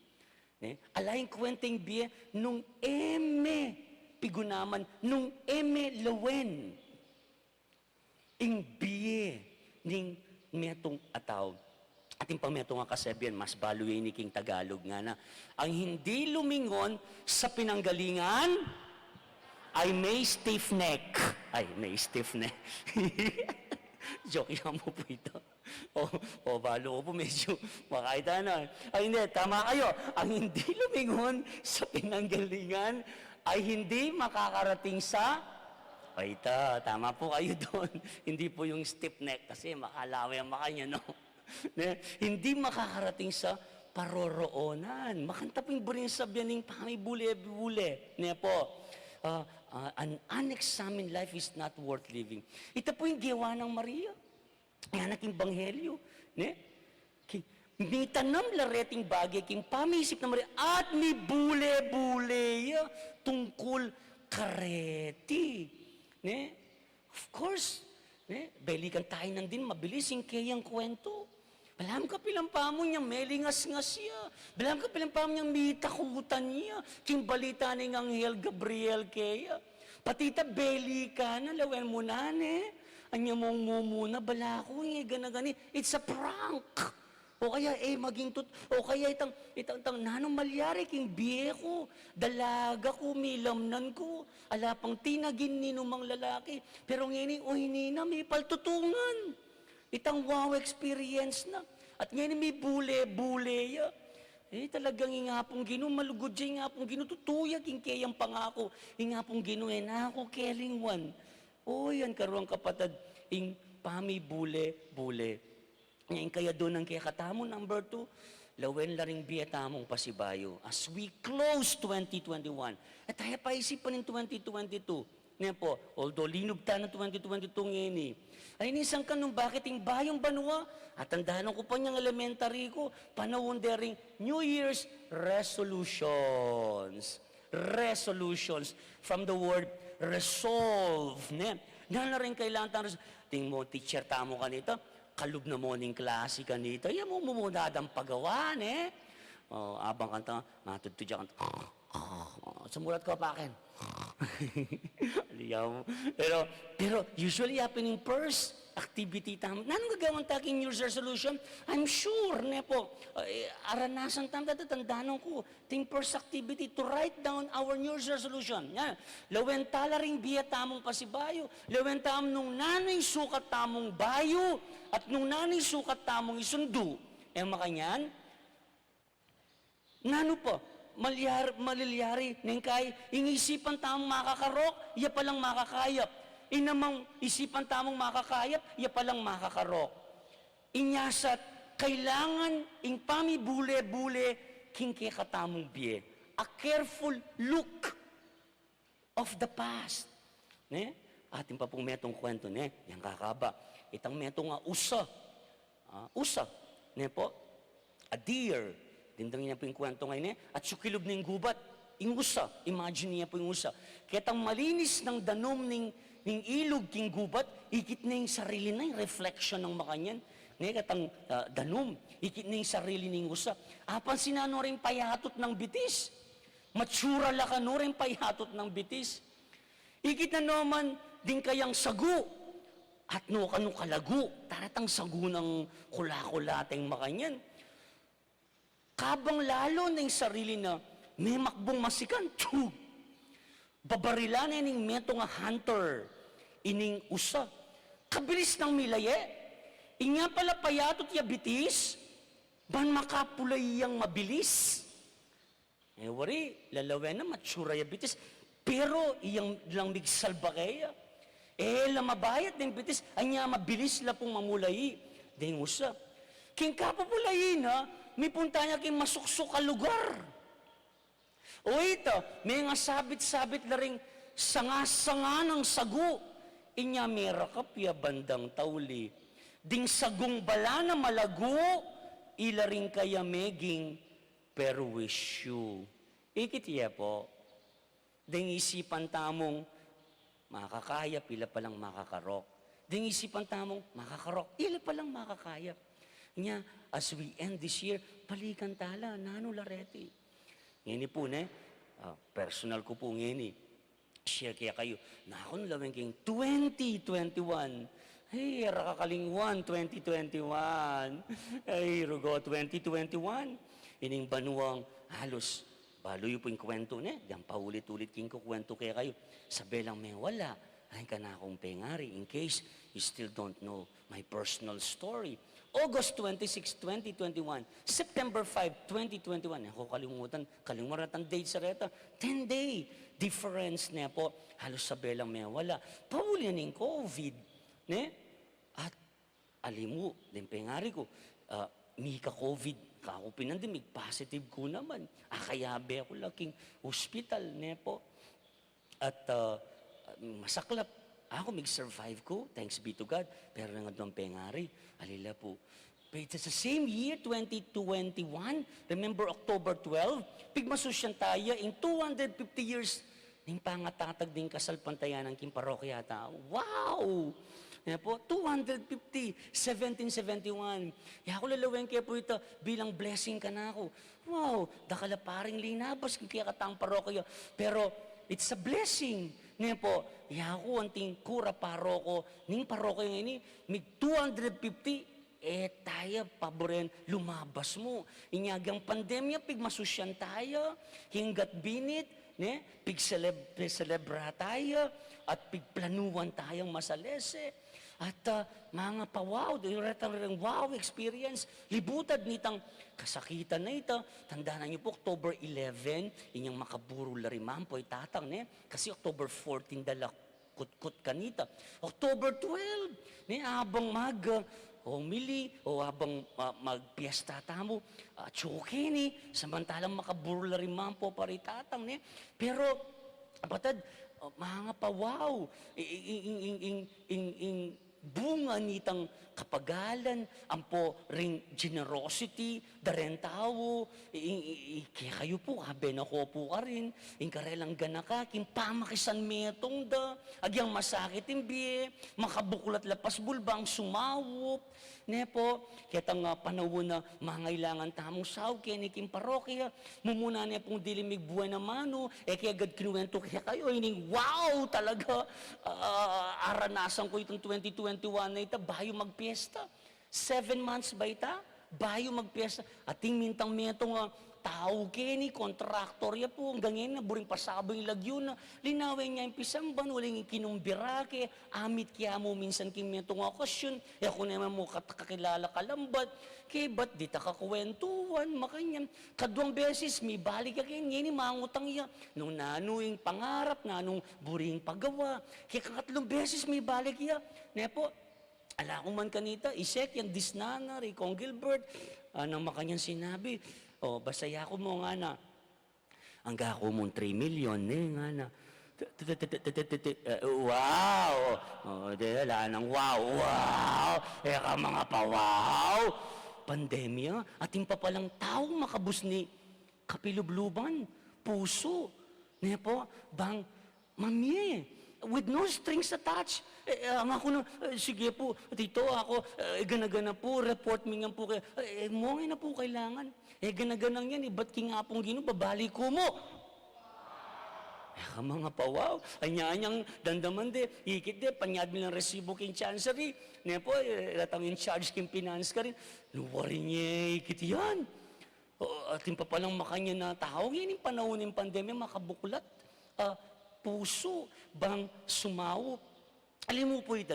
Alaing kwenteng biye, nung pigunaman, nung lawen, ing biye, ning metong ataw. Ating pametong nga kasabihan, mas baluin ni King Tagalog nga na, ang hindi lumingon sa pinanggalingan, ay may stiff neck. Ay, may stiff neck. Joke lang mo po ito. Balo ko po medyo makaita na. Ay hindi, tama kayo. Ang hindi lumingon sa pinanggalingan ay hindi makakarating sa... Ay tama po kayo doon. Hindi po yung stiff neck kasi makalawi ang makanya, no? Hindi makakarating sa paroroonan. Makanta po yung burin sabihan ng pamibule-bule. Niya po, an unexamined life is not worth living. Ito po yung gawa ng Maria. Yan aking banghelyo. May tanam lareting bagay king pamisip na Maria at ni bule-bule tungkol kareti. Of course, balikan tayo nandin, mabilis yung kayang kwento. Balam ka pilampamo niya, melingas-ngas siya. Balam ka pilampamo niya, mitakutan niya. King balita ni Anghel Gabriel kaya. Patita beli ka na, lawen mo na, Anya mong mumuna, bala ko, gana-gani. It's a prank. O kaya, o kaya itang nanong malyari, king biye ko, dalaga ko, milamnan ko, alapang tinagin ni numang lalaki. Pero ngayon, hinina, may paltutungan. Itang wow experience na. At ngayon may bule-bule ya. Talagang ingapong Ginoo, malugod siya ingapong Ginoo, tutuyag yung kayang pangako. Ingapong Ginoo, ako keling one. Yan karuang kapatad, ing pami bule-bule. Ngayon kaya doon ang kaya katamo, number 2, lawen laring biyatamong pasibayo. As we close 2021, at tayo paisipan ng 2022, Ne po, although linub ta ng 2022 ngayon eh. Ay nisang ka nung bakit yung bayong banwa? At tandaan ko pa niyang elementary ko, panahon dering New Year's resolutions. Resolutions from the word resolve. Ne? Na rin kailangan tayo, ting mo, teacher, tamo ka nito, kalub na morning klase ka nito, yan mo mumunadang pagawa, ne? Abang kanta, matutudya kanta, sumulat ko pa akin. Aliyaw mo. Pero usually happening first activity tam. Nanong gagawin taking New Year's resolution? I'm sure, ne po, aranasan tam, tatandaan ko, ting first activity to write down our New Year's resolution. Yan. Lawen tala ring biya tamong pasibayo. Lawen tam nung nanay sukat tamong bayo at nung nanay sukat tamong isundo. Makanyan, nano po, malilyari, nengkay, ingisipan tamong makakarok, iya palang makakayap. Inamang isipan tamong makakayap, iya palang makakarok. Inyasat, kailangan ing pamibule-bule, kingke katamong biye. A careful look of the past. Ne? Ating pa pong metong kwento, ne? Yang kakaba. Itang metong nga usa. Usa. Ne po? A deer. Dindang niya po yung kwento ngayon, at sukilob ng gubat, ingusa, imagine niya po yung usa. Kaya malinis ng danom ng ilog king gubat, ikit na yung sarili na yung reflection ng makanyan. Katang danom, ikit na yung sarili ng usa. Apan sinano rin payatot ng bitis. Matsura la ka no rin payatot ng bitis. Ikit na naman din kayang sagu. At no kanu kalagu, taratang sagu ng kula-kulateng makanyan. Kabang lalo ng sarili na may makbong masikan, tiyug. Babarilan na ining meto nga hunter, ining usa. Kabilis ng milaye. Inya pala payatot ya bitis, ban makapulay yang mabilis. Wari, lalawen na matsura ya bitis, pero iyang lang migsalba kaya. Lamabayat ng bitis, anya mabilis la pong mamulay. Ding usa. King kapapulayin ha, may punta niya kay masuksok ka lugar. O ito, may nga sabit-sabit na ring sanga-sanga ng sagu. Inya mera kapya bandang tauli. Ding sagong bala na malago, ila rin kaya meging perwisyo. Ikitiya po, ding isipan tamong makakaya, pila palang makakarok. Ding isipan tamong makakarok, ila palang makakaya. Nya, as we end this year, balikan tala, nano lareti. Ngini po, personal ko po ngini. Share kaya kayo, na ako nalawin king 2021. Hey, rakakalingwan, 2021. Ay, rugo, 2021. Ining banuang halos, baloy po yung kwento ne. Diyan paulit-ulit king ko kwento kaya kayo. Sabi lang may wala. Ay ka na akong pengari in case you still don't know my personal story. August 26, 2021. September 5, 2021. Ako kalimutan date sa reta. 10-day difference na po. Halos sabi lang may wala. Pauli na ng COVID. Ne? At alimu, din pengari ko, may ka-COVID, kako pinandemig, positive ko naman. Kayabe ako laking hospital, ne po. At masaklap, ako mag-survive ko, thanks be to God. Pero nga doon pengari, alila po. But it's the same year, 2021, remember October 12, pigmasusyan tayo in 250 years, ning pangatatag din kasalpantayan ng kimparokya tao. Wow! Yan po, 250, 1771. Ako lalawin kaya po ito, bilang blessing ka na ako. Wow, dakala paring linabas, kaya katang parokya. Pero, it's a blessing. Ngayon po, ako anting kura paroko, ning parokya ngayon, may 250, tayo, paboren, lumabas mo. Inyagang pandemya, pigmasusyan tayo, hinggat binit, pigselebra tayo, at pigplanuan tayong masalese. At mga pa-wow, wow experience, libutad nitang kasakitan na ito. Tandaan niyo po, October 11, inyang makaburo lariman po itatang, kasi October 14 dala kutkut kanita. October 12, abang homili, o habang magpiesta tamo, chokini, samantalang makaburo lariman po paritatang, Pero, kapatid, Mga pa, wow! Bunga nitang kapagalan, ampo ring generosity, daren tao, kaya kayo po, haben ako po ka rin, karelang ganaka, pamakisan metong da, agyang masakit imbi, makabuklat lapas bulbang sumawop, ne po, kaya tang panahon na mangailangan tamong saw, kaya niking parokya, mumuna niya pong dilimig buwan na mano, kaya agad kinuwento kaya kayo, ining wow talaga, aranasan ko itong 2021 na ita, bayo magpiesta. 7 months ba ita? Bayo magpiesta. Ating mintang metong tao kini, kontraktor ya po, hanggang ngayon na buring pasabong lagyo na, linawin niya yung pisamban, walang kinumbirake, amit kaya mo minsan kimetong okasyon, ako naman mo kakilala kalambat, kaya ba't di ta kakwentuhan, makanyang, kadwang beses, may balik ka kayo, ngayon mangutang iya, nung nanuing pangarap, nanong buring paggawa, kaya kakatlong beses may balik iya, ne po, ala ko man kanita, isek yan disnana, Ricong Gilbert, nang makanyang sinabi, basta yako mo nga na, ang gako mong 3 million, nga na, wow! Wala nang wow, wow! Eka mga pa, wow! Pandemya, ating pa palang tao makabus ni kapilubluban, puso, ne po, bang, mami, with no strings attached. Ang ako na, sige po, dito ako, gana-gana po, report mi nga po kayo. Mo nga na po kailangan. Gana-ganang yan, ba't ki nga pong gino, babali ko mo. Mga pawaw, anyanyang dandaman de, ikit de, panyad mi lang resibo king chancery. Ne po, latang in charge king finance ka rin. Luwari niya, ikit yan. Ating pa palang makanya na tao, yan yung panahon ng pandemya, makabuklat. Puso bang sumawo. Alam mo po ito,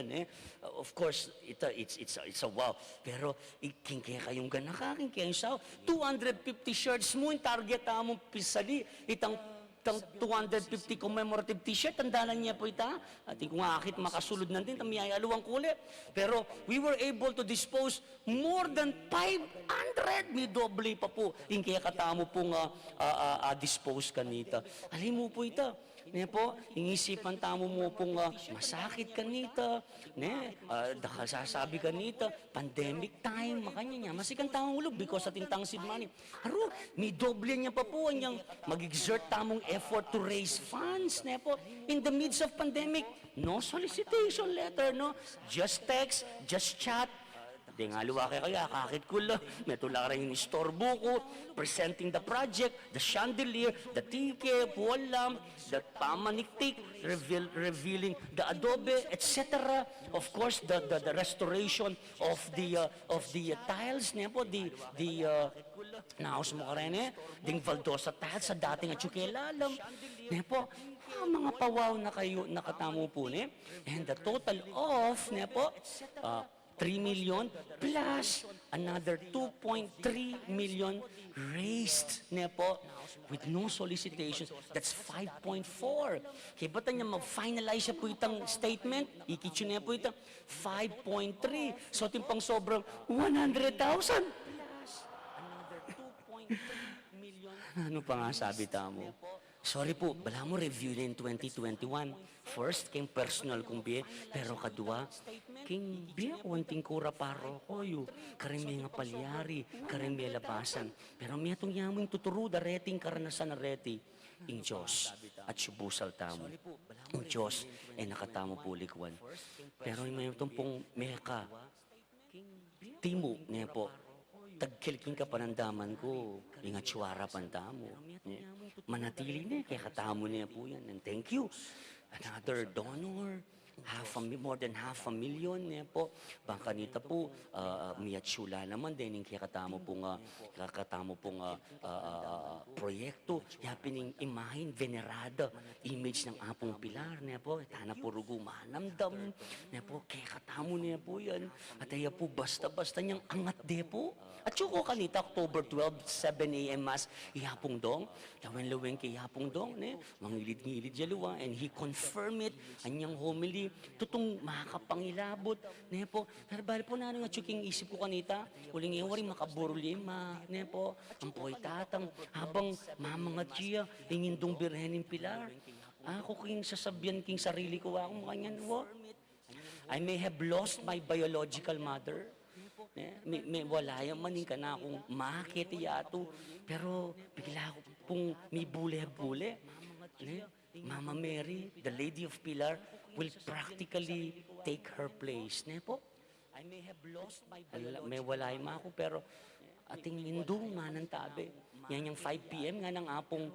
of course, it's a wow. Pero, kaya kayong ganakaking, kaya yung sao, 250 shirts mo, yung target mong pisali, itang 250 commemorative t-shirt, tandalan niya po ita. At kung akit makasulod na din, tamiyay aluwang kuli. Pero, we were able to dispose more than 500, may doble pa po, yung kaya katamo pong dispose kanita. Alam mo po ita, ne po, ingisipan tamo mo pong masakit kanita, ne, dahil sasabi kanita, pandemic time, makanya niya, masikan tamong ulog because ating tangsid money. Aro, may doble niya pa po, niyang mag-exert tamong effort to raise funds, ne po, in the midst of pandemic, no solicitation letter, no, just text, just chat, di nga luwa kaya, kakit ko lang, may tula rin yung istorbo ko, presenting the project, the chandelier, the tike, wall lamp, the pamaniktik, revealing the adobe, etc. Of course, the restoration of the tiles, nepo, naos mo ka rin ding valdosa tiles sa dating at tsukelalam, nepo, mga pawaw na kayo nakatamo po, ne? And the total of, nepo, 3 million plus another 2.3 million raised niya po with no solicitations. That's 5.4. Kaya ba't niya mag-finalize siya po itang statement? Ikitso niya po itang 5.3. So timpang sobrang 100,000 plus another 2.3 million. Ano pa nga sabi tamo? Sorry po, bala mo review na in 2021. First, king personal kong biye, pero kadua, king biye wanting kura paro ko yu, karimi nga palyari, karimi labasan. Pero may atong yamong tuturo, dareting karanasan na reti, ing Diyos, at subusal tamo. Ang Diyos, nakatamo po likwan. Pero may itong pong meka, timo niya po, tagkilking ka panandaman ko, yung atsuara pantamo. Manatili na, kaya katamo niya po yan. And thank you. Another donor, more than half a million niya po. Bangka nita po, may atsula naman din, yung kaya katamo pong proyekto. Yapining imahin, venerada, image ng Apong Pilar niya po. Tana po rugo manamdam niya po, kaya katamo niya po yan. Ataya po, basta-basta niyang angat de po. At yuko kanita, October 12, 7 a.m. Mass, ihapong dong, lawen-lawen kay ihapong dong, mangilid-ngilid yaluwa, and he confirmed it, anyang homily, tutong makapangilabot, po, pero bali po na nga tsuking isip ko kanita, uling iwari makaburulima, po, ang po'y tatang, habang mamangat siya, ingindong birhenin Pilar, Ako king sasabyan king sarili ko, ako kanyan, I may have lost my biological mother. May wala yan maning ka na akong makiti yato. Pero bigla ako pong may bule-bule. Mama Mary, the Lady of Pilar, will practically take her place. Ne po? I may have lost my biological may wala yung ako, pero ating mindong manang tabi. Yan yung 5 p.m. nga ng apong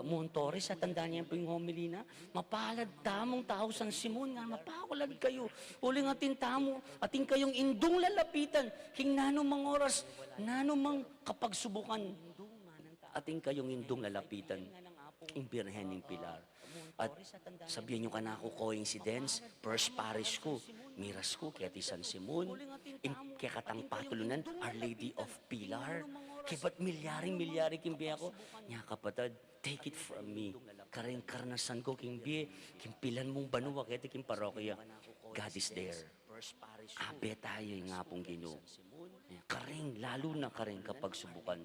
Montores, at tandaan niya po yung homily na, mapalad tamong tao San Simon nga, mapakulad kayo. Uling atin tamo, ating kayong indong lalapitan, king nanong mga oras, nanong mang kapagsubukan, ating kayong indong lalapitan, yung Birhen ng Pilar. At sabihin nyo ka na ako coincidence, first parish ko, miras ko, kaya ti San Simon, kaya katang patulunan, Our Lady of Pilar. Kaya ba't milyaring kimbiya ko? Nya kapatid, take it from me. Karanasan ko kimbiya, kimpilan mong banwa, kaya ti kim parokya. God is there. Abe tayo yung nga pong Ginoo. Karing, lalo na karing kapag subukan.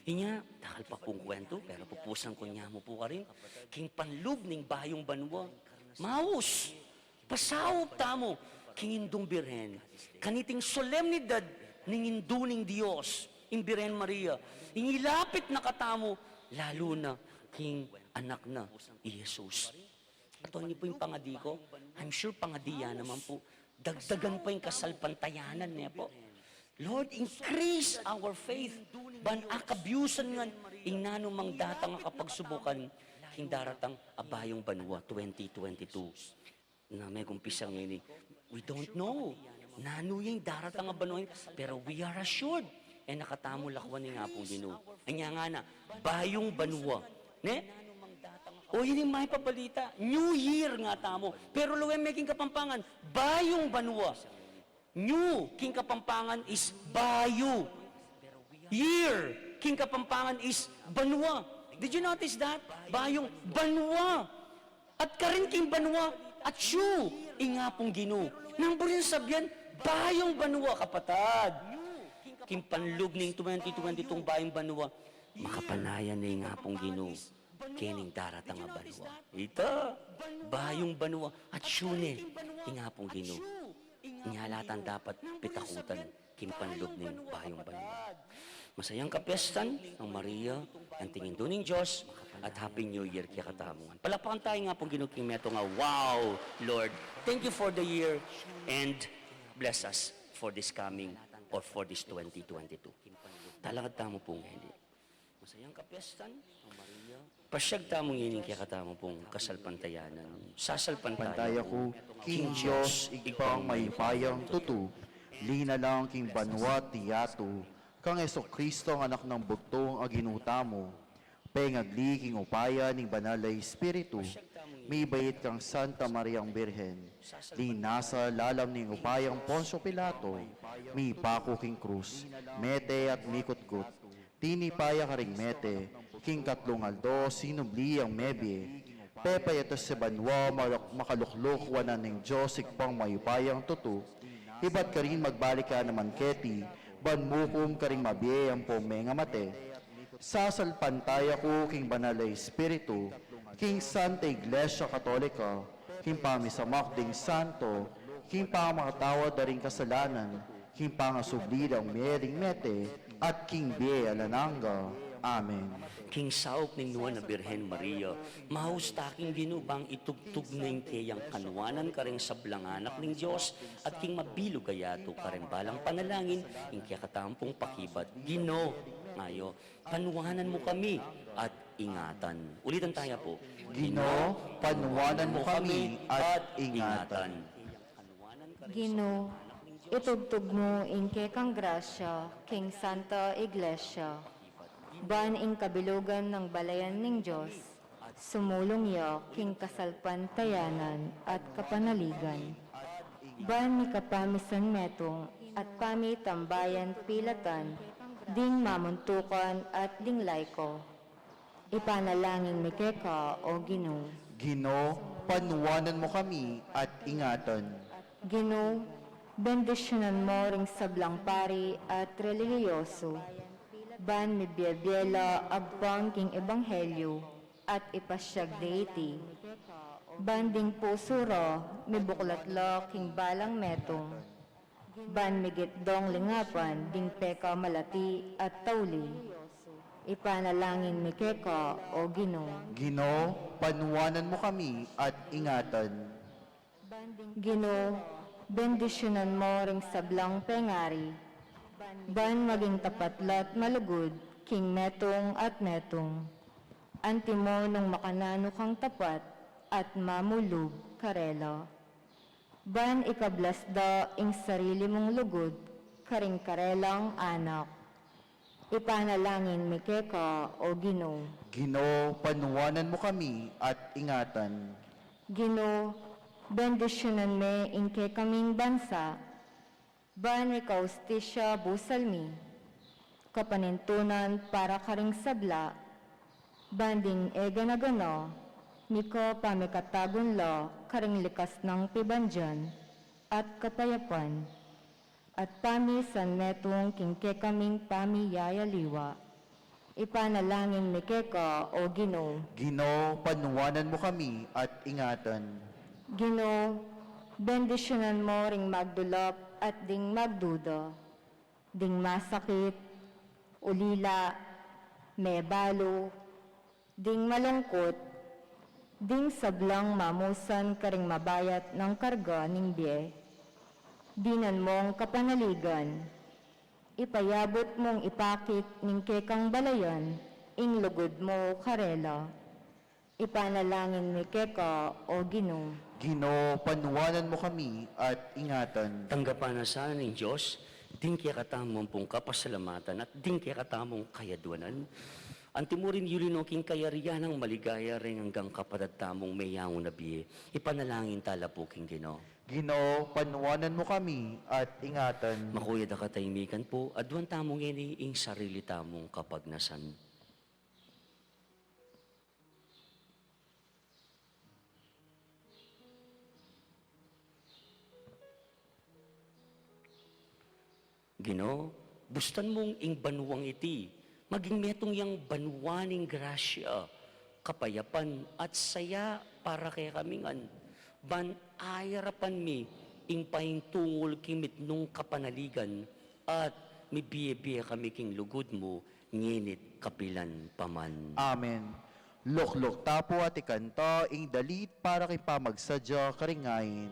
Inya, takal pa pong kwento, pero pupusan ko niya mo po ka rin. King panlub ning bayong banwa. Maus, pasawop tamo, king indong Birhen. Kaniting solemnidad ning induning Diyos, in Birhen Maria. Ingilapit na katamo, lalo na king anak na, Jesus. Ito niyo po yung pangadi ko. I'm sure pangadiya naman po. Dagdagan pa yung kasalpantayanan niya po. Lord, increase our faith. Ban akabyusan nga, inano mang data nga kapag subukan, king daratang abayong banwa 2022. Na may kumpisang ini. We don't know. Nano yung daratang banwa, pero we are assured. Nakatamo lakwan ni nga pong Ginoo. Anya nga na, bayong banwa. Ne? O hindi may pabalita. New Year nga tamo. Pero luwem may king kapampangan, bayong banwa. New, king kapampangan is bayo. Year, king kapampangan is banwa. Did you notice that? Bayong banwa. At karin king banwa, at syu, ingapong Ginoo. Nambor yung sabyan, bayong banwa, kapatad. King panlug ning 2022 bayong banwa, makapanayan na ingapong Ginoo. Kining daratang nga banwa. Ita, bayong banwa, at syu ne, ingapong Ginoo. Inyalatan dapat pitakutan kimpanlog ng bayong banwa. Masayang kapiestan ng Maria, ang tingin doon ng Diyos, at Happy New Year kaya katamungan. Palapakan tayo nga pong ginuking meto nga, wow, Lord, thank you for the year and bless us for this coming or for this 2022. Talangad tamo pong hindi. Masayang kapiestan ng Maria, pasyag tamong ining kaya katamo pong kasalpantayanan. Pantaya ko, King Diyos, igpang may payang tutu, lina lang king banwa tiyato, kang Kristo ang anak ng bugtong aginuta mo, pengagli king upaya ning banalay espiritu, may bayit kang Santa Mariang Birhen, linasa lalam ning upayang Poncio Pilato, may pako king krus, mete at mikot-gut, tinipaya ka ring mete, king katlong aldo, sinubli ang mebye, pepayatos si banwa, makaluklok, wanan ng Diyos, ikpang mayupayang tutu, iba't ka rin magbalik ka naman keti, banmukum ka rin mabiye ang pumenga mate, sasalpantaya ko, king banalay espiritu, king Santa Iglesia Katolika, king pamisamak ding santo, king pangamakatawa daring kasalanan, king pangasubli ang mering mete, at king biye alananga. Amen. King saok ning nuwan na Birhen Maria, mahustaking ginubang itugtog ning kayang kanwanan karing sablanganak ning Diyos, at king mabilog gayato karing balang panalangin, ing kaya katampong pakibat, Ginoo, ngayo, panwanan mo kami, at ingatan. Ulitan tayo po. Ginoo, panwanan mo kami, at ingatan. Ginoo, itugtog mo ing kang grasya, king Santa Iglesia, ban ing kabilugan ng balayan ng Diyos, sumulong ya king kasalpantayanan at kapanaligan. Ban ni kapamisan metong at pami tambayan pilatan, ding mamuntukan at ding laiko. Ipanalangin mi keka o Ginoo. Ginoo, panwanan mo kami, at ingatan. Ginoo, bendisyonan mo ring sablang pari at relihiyoso. Ban mi biyabiyela agbang king ebanghelyo, at ipasyag deiti. Banding pusuro, mibuklatlo king balang metong. Ban migit dong lingapan, ding peka malati at tauli. Ipanalangin mi keka o Ginoo. Ginoo, panuwanan mo kami at ingatan. Ginoo, bendisyonan mo ring sablang pengari. Ban maging tapatlat malugod, king metong at metong. Antimo nung makanano kang tapat at mamulog karela. Ban ikablasda ing sarili mong lugod, karing karelang anak. Ipanalangin mi keka o Ginoo. Ginoo, panuwanan mo kami at ingatan. Ginoo, bendisyonan me ing kay kaming bansa. Ban ikaw hustisya busalmi. Kapanintunan para karing sabla. Banding ega na gano. Niko pamikatagon lo karing likas ng pibandyan at katayapan. At pami san metong kingke kaming pamiyayaliwa. Ipanalangin mi keka o Ginoo. Ginoo, panuwanan mo kami at ingatan. Ginoo, bendisyonan mo ring magdulop at ding magduda. Ding masakit, ulila, mebalo, ding malungkot, ding sablang mamusan karing mabayat ng karga ning biye. Dinan mong kapanaligan, ipayabot mong ipakit ning kekang balayan, ing lugod mo karela. Ipanalangin mi keka o Ginoo. Ginoo, panuwanan mo kami at ingatan. Tanggapan na sa ng Diyos, din kaya katamong pong kapasalamatan at din kaya katamong kayadwanan. Antimurin yulino king kayariyan ng maligaya rin hanggang kapadatamong mayango na biye. Ipanalangin tala po king Ginoo. Ginoo, panuwanan mo kami at ingatan. Makuya da katahimikan po, adwan tamong ini ing sarili tamong kapagnasan. Ginoo, bustan mong ing banuwang iti, maging metong yang banuwaning grasya, kapayapan at saya para kay kamingan. Ban ayarapan mi, ing paing tungol kimit nung kapanaligan, at mibiye-biye kami king lugod mo, nginit kapilan paman. Amen. Luklok tapo at ikanta, ing dalit para kay pamagsadya karingayin.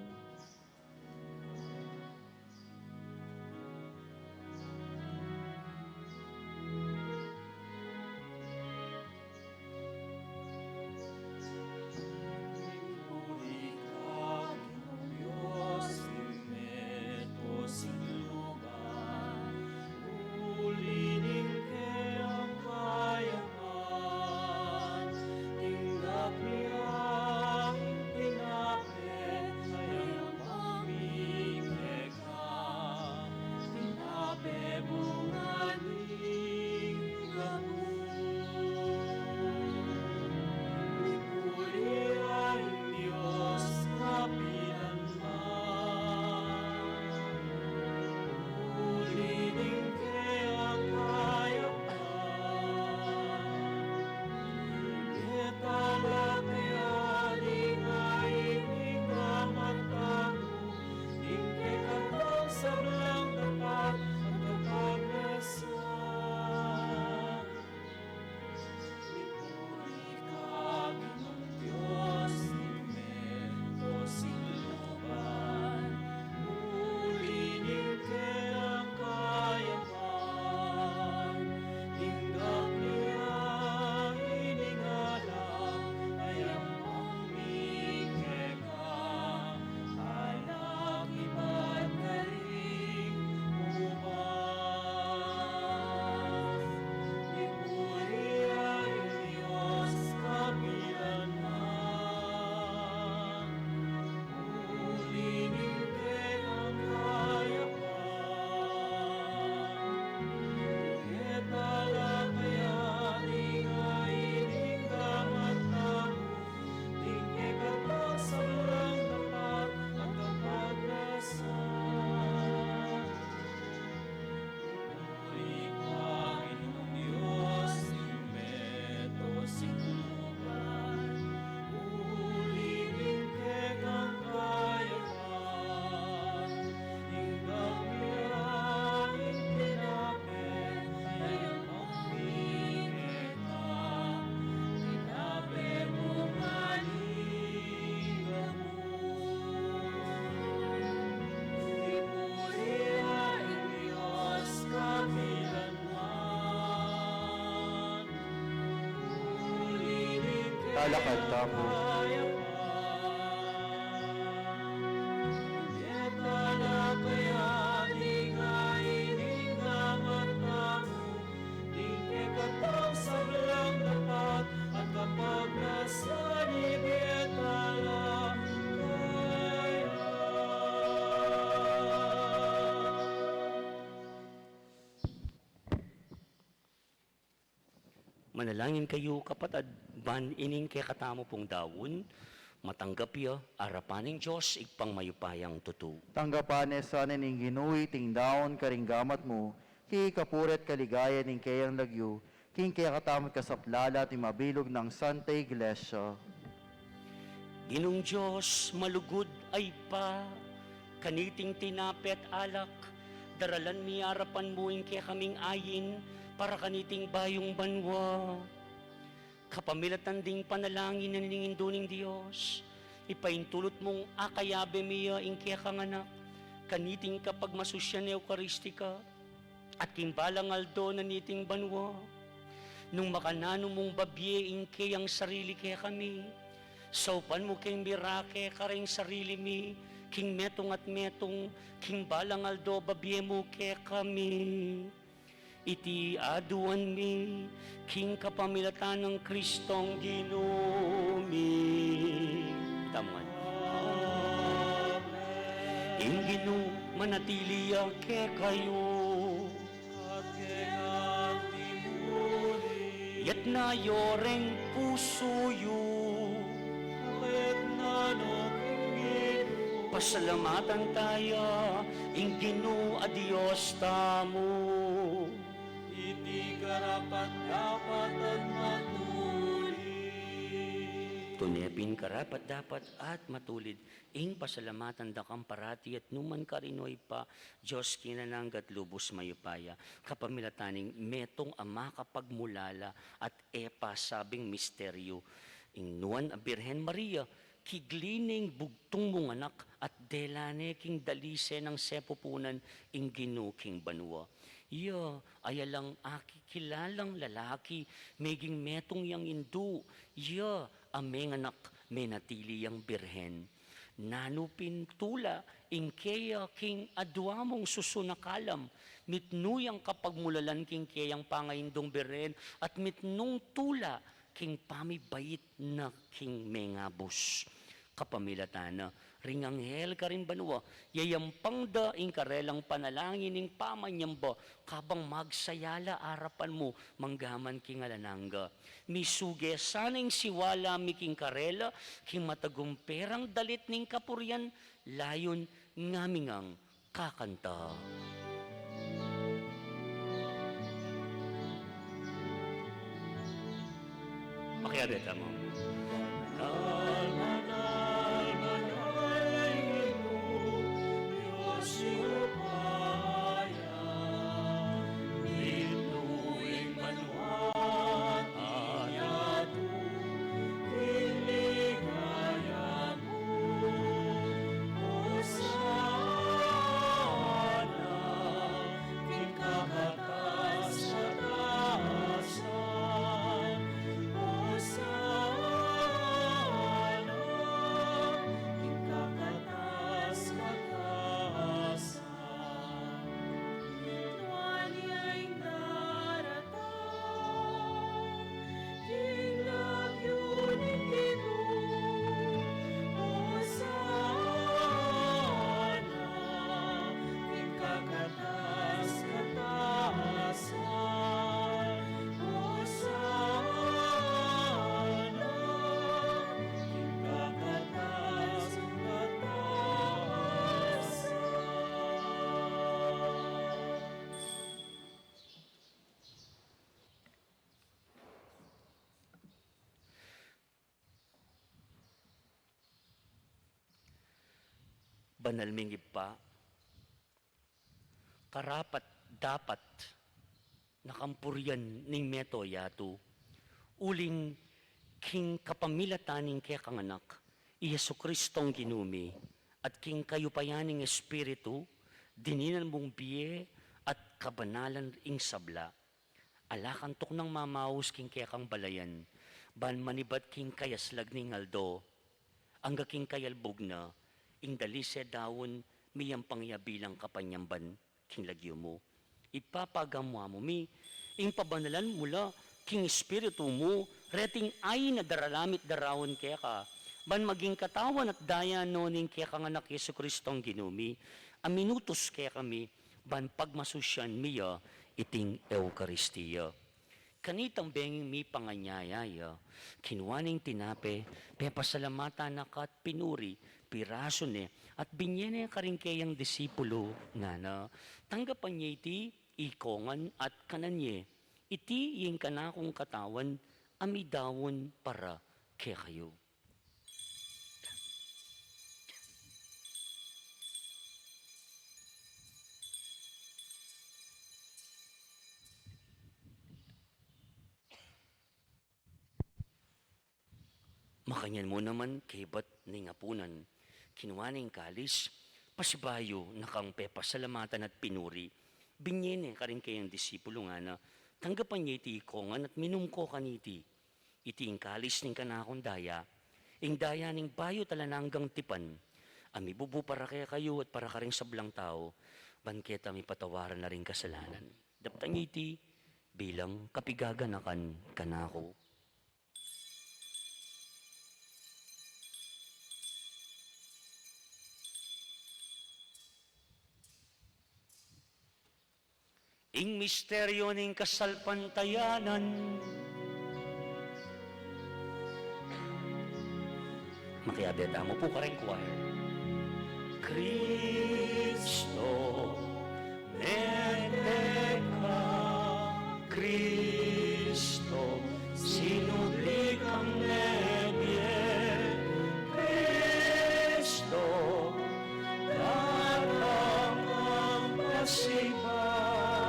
lalakad tamo. Kapag nasa libetala kaya. Manalangin kayo kapatid, ban ining kay katamo pong dawon, matanggap ya, arapaning Diyos, igpang mayupayang tutu. Tanggapan sa ning ginuwi ting daon karing gamat mo, ki kapuret kaligaya ning kayang lagyo, king kaya katamot kasaplala ti mabilog ng Santa Iglesia. Ginong Diyos, malugod ay pa, kaniting tinapet alak, daralan mi arapan mo kay kaming ayin, para kaniting bayong banwa. Kapamilatan ding panalangin na ninginduning Diyos, ipaintulot mong akayabe miya kay kanganak, kaniting kapag masusyan na Eukaristika, at kimbalang aldo na niting banwa. Nung makanano mong babye kay ang sarili kay kami, saupan mo kay mirake karing sarili mi, king metong at metong, king balang aldo babye mo kay kami. Iti aduan mi, king kapamilatan ng Kristong ginumi. Taman. Inginu manatiliya kay kayo. At kay ating Yat na yoreng puso yu, ulit na nagingin pasalamatan tayo, inginu a Diyos tamo. Iti karapat dapat at matuli. Tunepin karapat dapat at matulid, ing pasalamatan da kang parati at numan karinoy pa, Diyos kinananggat lubos mayupaya, kapamilataning metong ama kapagmulala at epa sabing misteryo, ing nuan a Birhen Maria, kiglining bugtong mong anak at delane king dalise ng sepupunan ing ginuking banwa. Iya, ayalang aki kilalang lalaki, meging metong yang indu. Iya, ameng anak, menatili yang birhen. Nanupin tula, ingkeya king adwamong susunakalam, mitnuyang kapagmulalan king keyang pangayindong birhen, at mitnung tula, king pamibayit na king mengabos. Kapamilatana, ring anghel ka rin banwa, yayampang da ing karelang panalangin ing pamanyamba, kabang magsayala arapan mo, manggaman king alananga. Misuge sanang siwala mi king karela, king matagumperang dalit ning kapuryan, layon ngamingang kakanta. Pakiadeta mo. Banal mingib pa, karapat dapat nakampuryan ning meto yato, uling king kapamilataning kaya kanganak, Yesu Kristong ginumi, at king kayupayaning espiritu, dininan mong biye at kabanalan ing sabla, alakantok ng mamaus king kaya kang balayan, Ban manibat king kayaslag ning aldo, ang king kayalbog na, ing dalise dawon, miyang pangyabilang kapanyamban, king lagyo mo. Ipapagamwa mo mi, ing pabanalan mula, king espiritu mo, reting ay nadaralamit darawon kaya ka, ban maging katawan at daya noning kaya ka nga na Yesu Kristo ang ginumi, aminutos kaya kami, ban pagmasusyan miya, iting Eukaristiya. Kanitang benging mi panganyayaya, kinuwaning tinape, pepasalamatan na kat pinuri, piraso ne, at binyene karingkeyang disipulo nga na, tanggapan niya iti, ikongan at kananye, iti yung kanakong katawan, amidawon para kaya kayo. Makanyan mo naman kibat ni ngapunan, kinuwaning kalis, pasibayo nakang pepasalamatan at pinuri, binyene ka rin kayang disipulo nga na, tanggapan niya iti ikongan at minumko kaniti, iti ing kalis ning kanakong daya, ing daya ning bayo talananggang tipan, ami bubu para kaya kayo at para ka rin sablang tao, banketa mi patawaran na rin kasalanan. Daptang iti bilang kapigaganakan kanako. Ing misteryo ning kasalpantayanan, makiabeta mo po ka rin choir. Kristo, neteka, Kristo, sinublikang nebye, Kristo, datang ang pasibayo,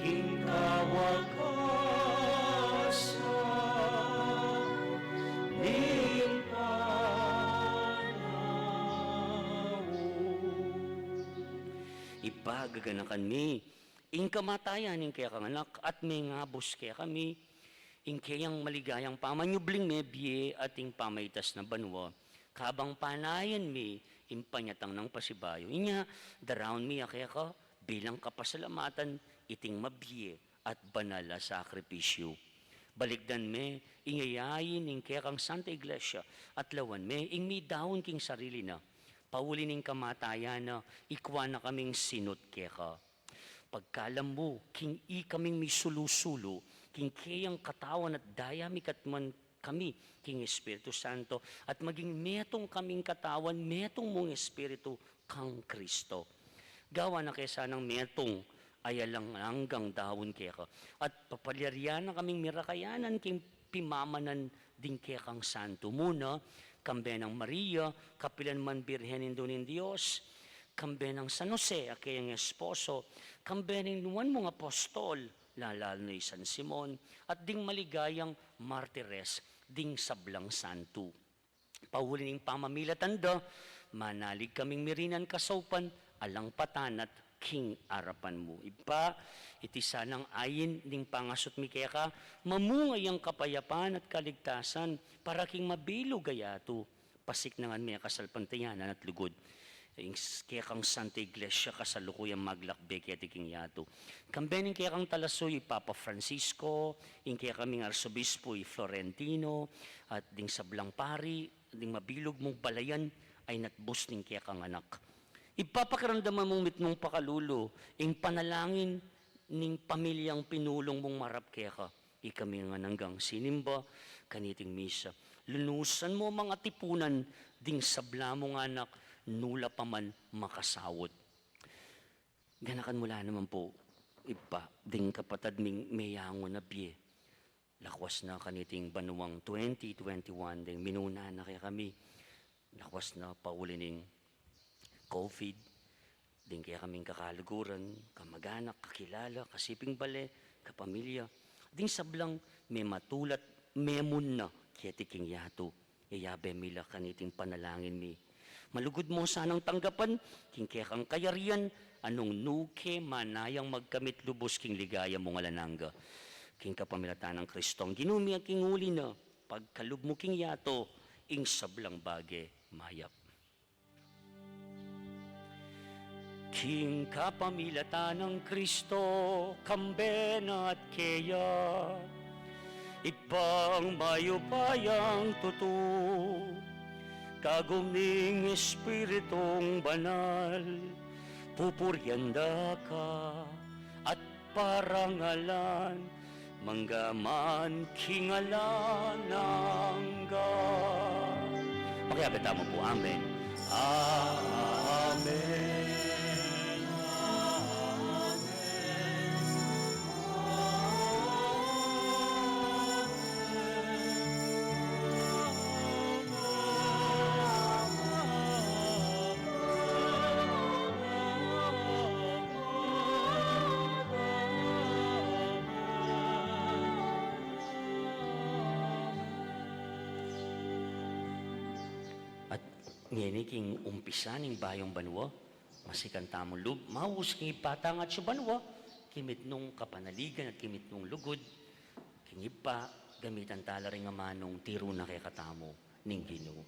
king kawakasan, ning panahon. Ipagaganakan mi, ing kamatayan ing kaya kang anak, at may ngabos kaya kami, ing kayang maligayang pamanyubling mebye at ing pamaytas na banwa, kabang panayan mi, impanyatang ng pasibayo. Inya, darown mi kaya ka, bilang kapasalamatan, iting mabye at banal na sakripisyo. Baligdan me, ingayayin ing kaya kang Santa Iglesia, at lawan me, ing mi daon king sarili na, pauli ning kamatayan na, ikwa na kaming sinot kaya ka. Pagkalam mo, king i kaming mi sulusulo, king kayang katawan at dayami katman kami, king Espiritu Santo, at maging metong kaming katawan, metong mong Espiritu, kang Kristo. Gawa na kaysa ng metong, ayalang hanggang dawon kaya ka. At papalyarian na kaming mirakayanan, king pimamanan din kaya kang Santo. Muna, kambe ng Maria, kapilan man Birhen Indunin Diyos, kambe ng San Jose, akayang esposo, kambe ng nuwan mong apostol, lalal ni San Simon, at ding maligayang martires, ding sablang santo. Pauli ning pamamilatanda, manalig kaming mirinan kasaupan, alang patanat, king arapan mo. Iba, iti sanang ayin ning pangasot mi kaya ka, mamungay ang kapayapaan at kaligtasan, para king mabilo gayato, pasik nangan mi kasalpantayanan at lugod. Kaya kang Santa Iglesia kasalukuyang maglakbe kaya tiking yato. Kambening kaya kang talasoy Papa Francisco, ing kaya kaming Arsobispo Florentino, at ding sablang pari, ding mabilog mong balayan, ay natbus ning kaya kang anak. Ipapakiramdaman mong mitnong pakalulo, ing panalangin ning pamilyang pinulong mong marap kaya ka. Ikami nga nanggang sinimba, kaniting misa. Lunusan mo mga tipunan, ding sabla mong anak, nula pa man makasawot. Ganakan mula naman po, iba, ding kapatad ming mayango na biye. Lakwas na kaniting banuang 2021, ding minuna na kaya kami. Lakwas na pauli ning COVID, ding kaya kaming kakaluguran, kamag-anak, kakilala, kasiping bale, kapamilya. Ding sablang may matulat, memon na, kaya tiking yato. Iyabe mila kaniting panalangin mi. Malugod mo sanang tanggapan, king kaya kang kayarian, anong nuke manayang magkamit lubos king ligaya mong alananga. King kapamilatan ng Kristong ginumi ang king uli na pagkalub mo king yato ing sablang bage mayap. King kapamilatan ng Kristo, kambena at keya, ipang mayupayang tutu, kaguming espiritong banal, pupuryanda ka at parangalan, manggaman kingalanangga. Makiapita mo po, amen. Amen. At ngini king umpisa ning bayong banwa, masikan tamong lub, maus king ipatang at banwa, kimit nung kapanaligan at kimit nung lugod, king ipa, gamitan tala rin nga manong tiro na kay katamo ning Ginoo.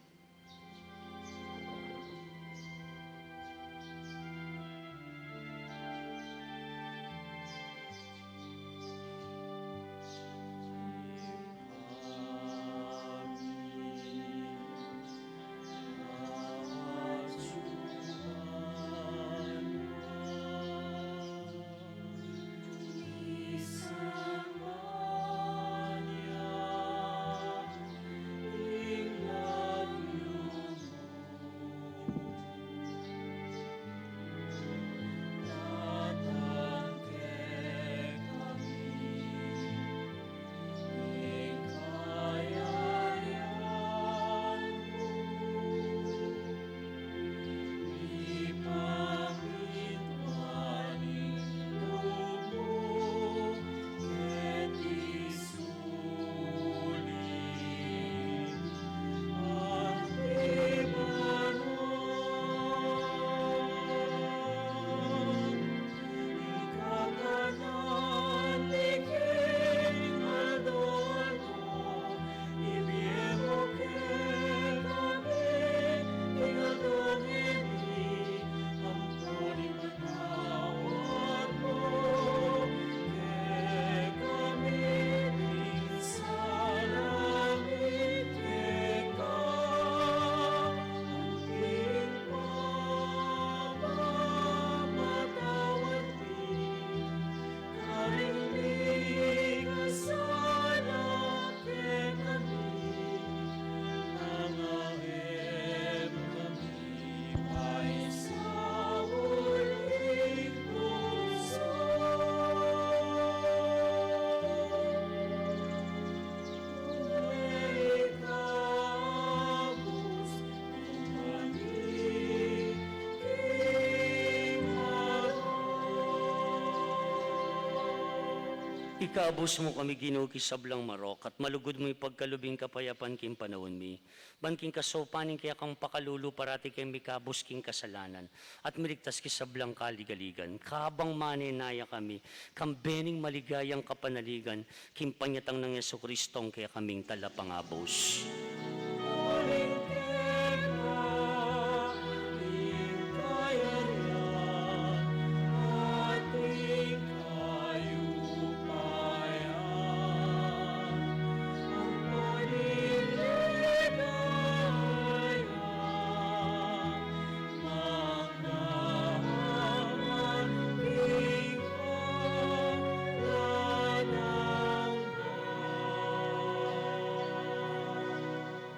Ikaabos mo kami ginuki sa blang marok at malugod mo ipagkalubing kapayapan king panahon mi. Banking kasopaning kaya kang pakalulu parati kay mikabos king kasalanan at miligtas ki sa blang kaligaligan. Kabang maninaya kami, kambening maligayang kapanaligan, king panyatang ng Yesu Kristong kaya kaming talapangabos.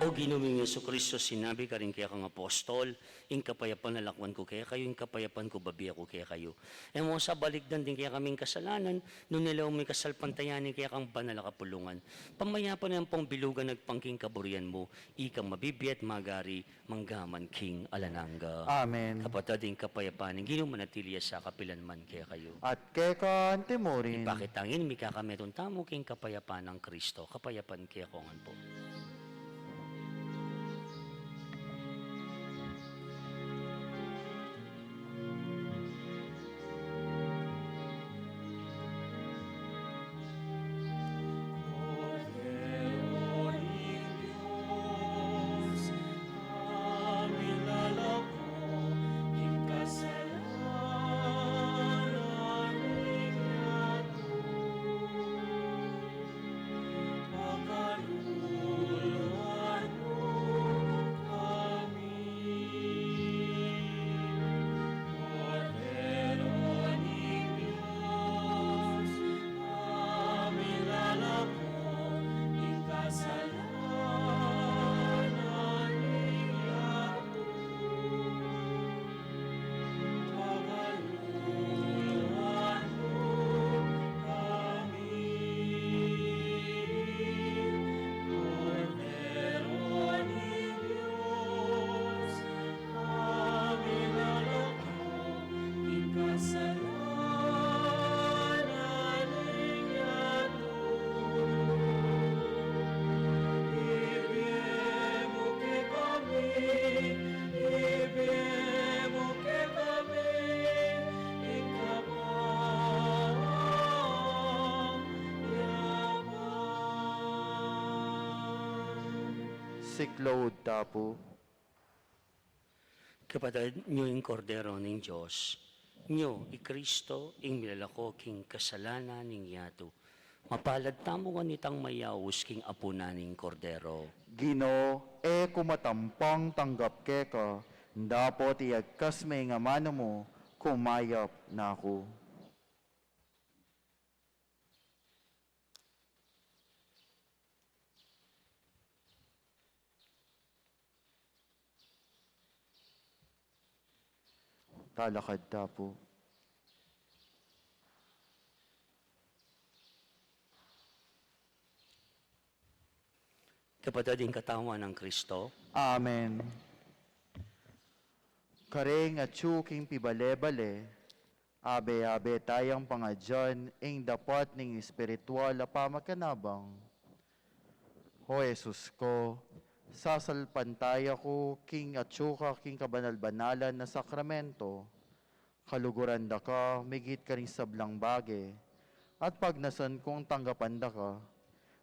O Ginoong Yesu Kristo, sinabi ka rin kaya kang apostol, ing kapayapan na lakwan ko kaya kayo, ing kapayapan ko babi ako kaya kayo. E mo sa baligdan din kaya kaming kasalanan, nung nilaw may kasalpantayanin kaya kang banal kapulungan. Pamayapan na pong bilugan nagpangking kaburian mo, ikang mabibiyat magari, manggaman king alananga. Amen. Kapatid ing kapayapan, Ginoong manatiliya sa kapilanman kaya kayo. At keka antimorin. Ipakitangin, mikakameton tamo king kapayapan ng Kristo, kapayapan kaya kongan po. siklaod tapo. Kapatid nyo yung kordero ng Diyos, nyo, Kristo, ing milalako king kasalanan ning yato. Mapalad tamo wanitang mayawus king apo na ning kordero. Gino, kumatampang tanggap keka, dapot iagkas may nga mano mo, kumayap na ako. Talakad tapo. Kapatid yung katawan ng Kristo, Amen. Kareng at tsuking pibale-bale, abe-abe tayang pangadyan, ing dapat ning espiritual a pamakanabang. Ho Jesus ko, sasalpantay ako king at tsuka king kabanal-banalan na sakramento, kaluguran da ka, migit ka rin sablang bage, at pag nasan kong tanggapan da ka,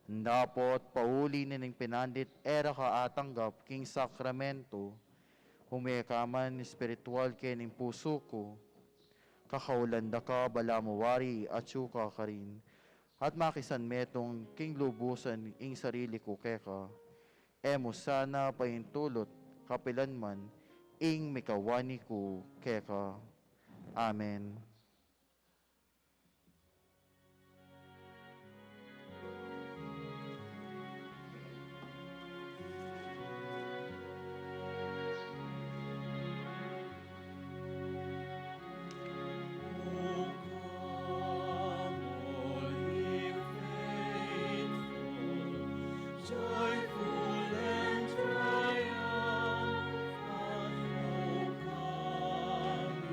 dapot pauli nining pinandit era ka atanggap king sakramento, humekaman espiritual kening puso ko, kakaulan da ka balamawari at syuka ka rin, at makisan metong king lubusan ing sarili ko keka, emo sana pahintulot kapilan man ing mikawani ko keka. Amen. Joyful and triumphant, O come,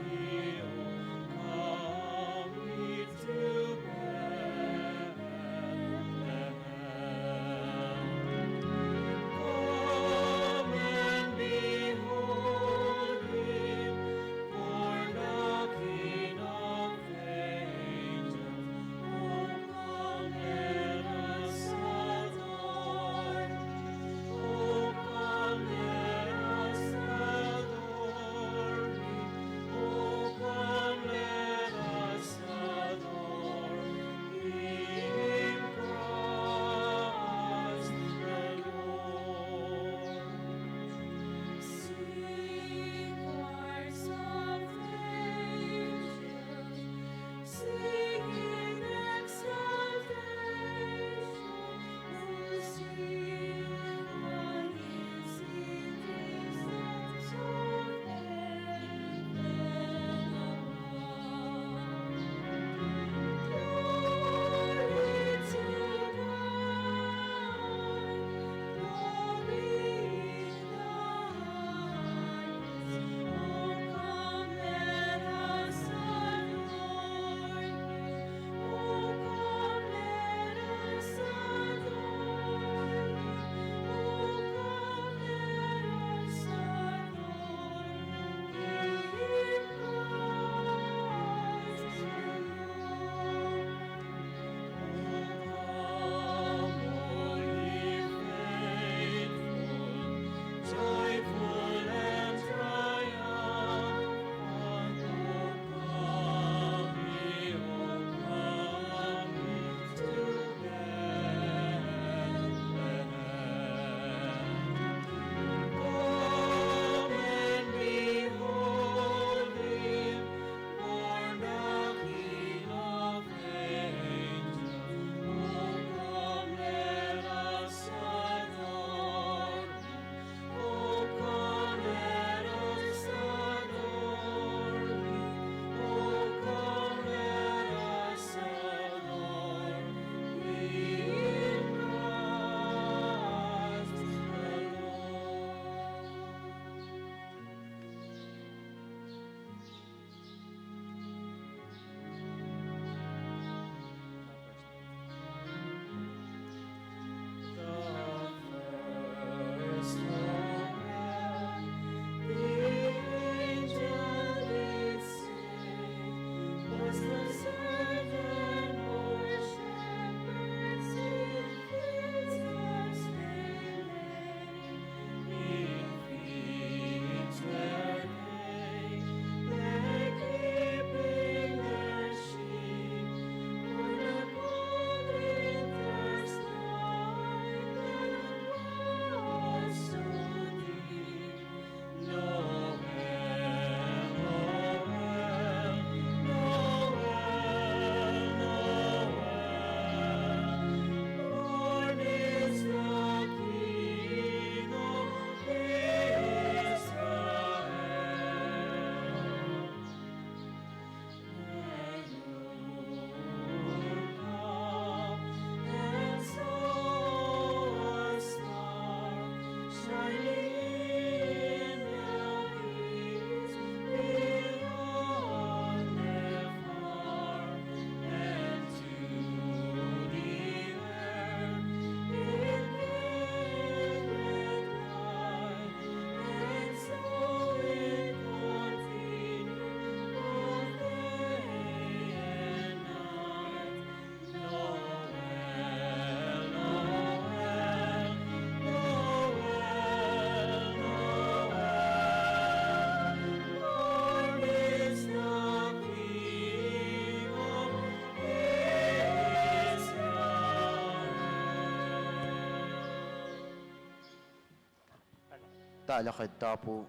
talakad tapo.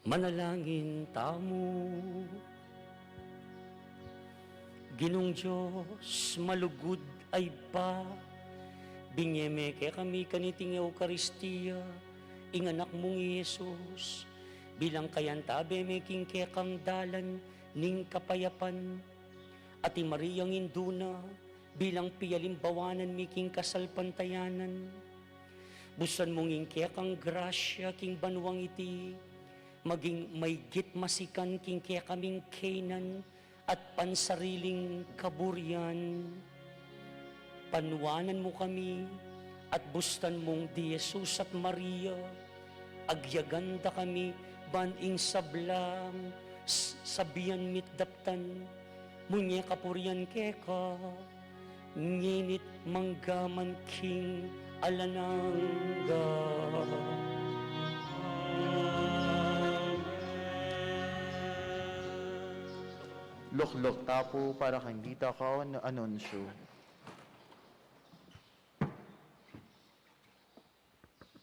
Manalangin tamo, Ginong Diyos, malugod ay pa, binyeme kaya kami kaniting Eucharistia, inganak mong Yesus, bilang kayantabe making kekang dalan, ning kapayapan, ati Mariang Induna, bilang piyalimbawanan making kasalpantayanan, busan mong ingkekang grasya king banwang iti, maging maygit masikan king kaya kaming Canaan, at pansariling kaburian. Panwanan mo kami at bustan mong di Jesus at Maria. Agyaganda kami baning sablam, sabian mitdaptan. Munye kapurian keka, nginit manggaman king alanangga. Luklok tapo para kang dita ka na anunsyo.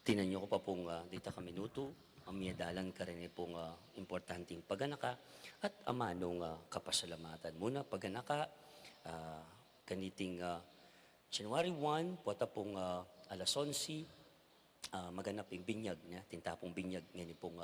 Tinan niyo ko pa pong dita ka minuto, ang miyadalan ka rin pong importanteng paganaka at amanong kapasalamatan. Muna paganaka, kaniting January 1, pota pong alas 11, maganap yung binyag niya, tintapong binyag ngayon pong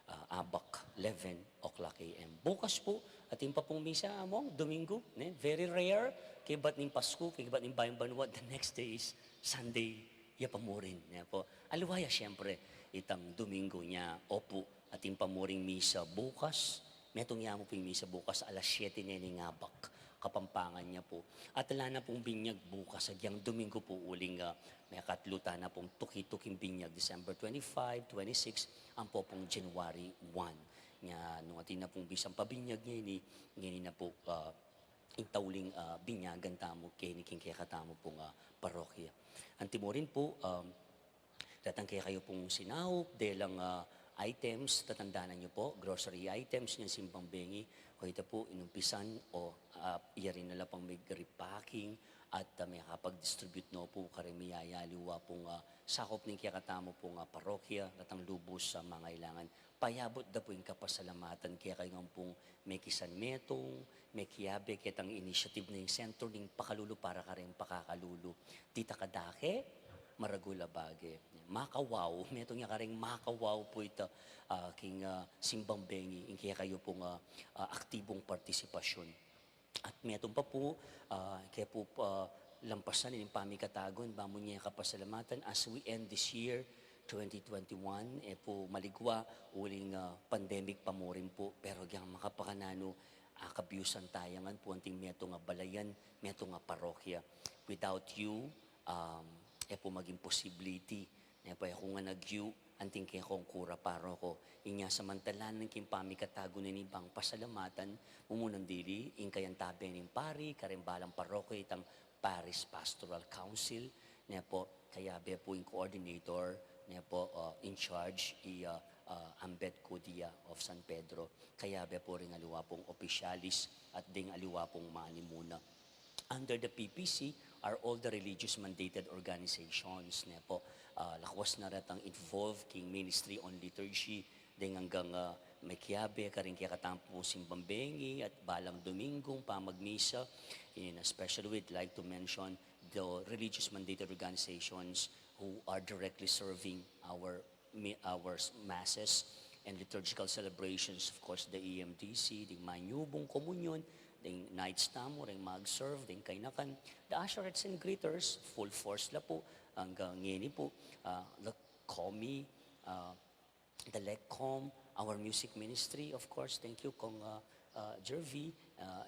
Abak, 11 o'clock a.m. Bukas po, ating pa pong misa among Domingo, very rare, kay ba't ning Pasko, kay ba't ning Bayang Banwad, the next day is Sunday, yapamurin. Po. Aluwaya siyempre, itang Domingo niya, opo, ating pamuring misa bukas, metong yamo po yung misa bukas, alas 7 niya ning Abak, Kapampangan niya po. At wala na pong binyag bukas, agyang Domingo po uling may katluta na pong tuki-tuking binyag, December 25, 26, ang po pong January 1. Nga, nung atin na pong bisang pabinyag ngayon na po intauling binyagan tamo, kiniking kaya katamo pong parokya. Antimo rin po, datang kaya kayo pong sinahop, delang items, tatandaan nyo po, grocery items, yung simbang bengi, o ito po, inumpisan o iya rin nila pang may repacking at may kapag-distribute no po karimiyayaliwa pong sakop ng kiyakatamo pong parokya, datang lubos sa mga ilangan. Payabot da po yung kapasalamatan kaya kayo nga pong may kisan metong, may kiyabe, kitang initiative na yung sentro ng pakalulu para ka rin pakakalulo. Tita kadake, maragula bage. Makawaw, metong nga ka rin makawaw po ito king simbang bengi, kaya kayo pong aktibong partisipasyon. At metong pa po, kaya po lampasan yung pamikatagon, bamo niya kapasalamatan as we end this year, 2021, po maligwa, uling pandemic pa mo rin po, pero yung makapakanano, kabyusan tayangan po, anting meto nga balayan, meto nga parokya. Without you, po maging possibility, po ako nga nag-you, anting kaya kong kura paro ko. Inya samantalan ng kimpami katago ni bang pasalamatan, mumunang dili, in kayang tabi ng pari, karimbalang paroko, itang Paris Pastoral Council, niya po, kaya be po yung coordinator, niya po in charge, Ambet Kudia of San Pedro, kaya be po rin aliwa pong opisyalis at ding aliwa pong manimuna. Under the PPC are all the religious mandated organizations. Niya po, lakwas na ratang involved king Ministry on Liturgy, ding hanggang may kiyabe, karing kaya katampo simbang bengi at balang Domingong pamagmisa. And especially we'd like to mention the religious mandated organizations who are directly serving our masses and liturgical celebrations. Of course, the EMDC, the Manyubong Komunyon, the Knights Tamo, ring mag-serve, the Kainakan, the Usherettes and Greeters, full force la po, hanggang ngini po, the COMI, the LECCOM, our music ministry, of course, thank you, Kong Jervy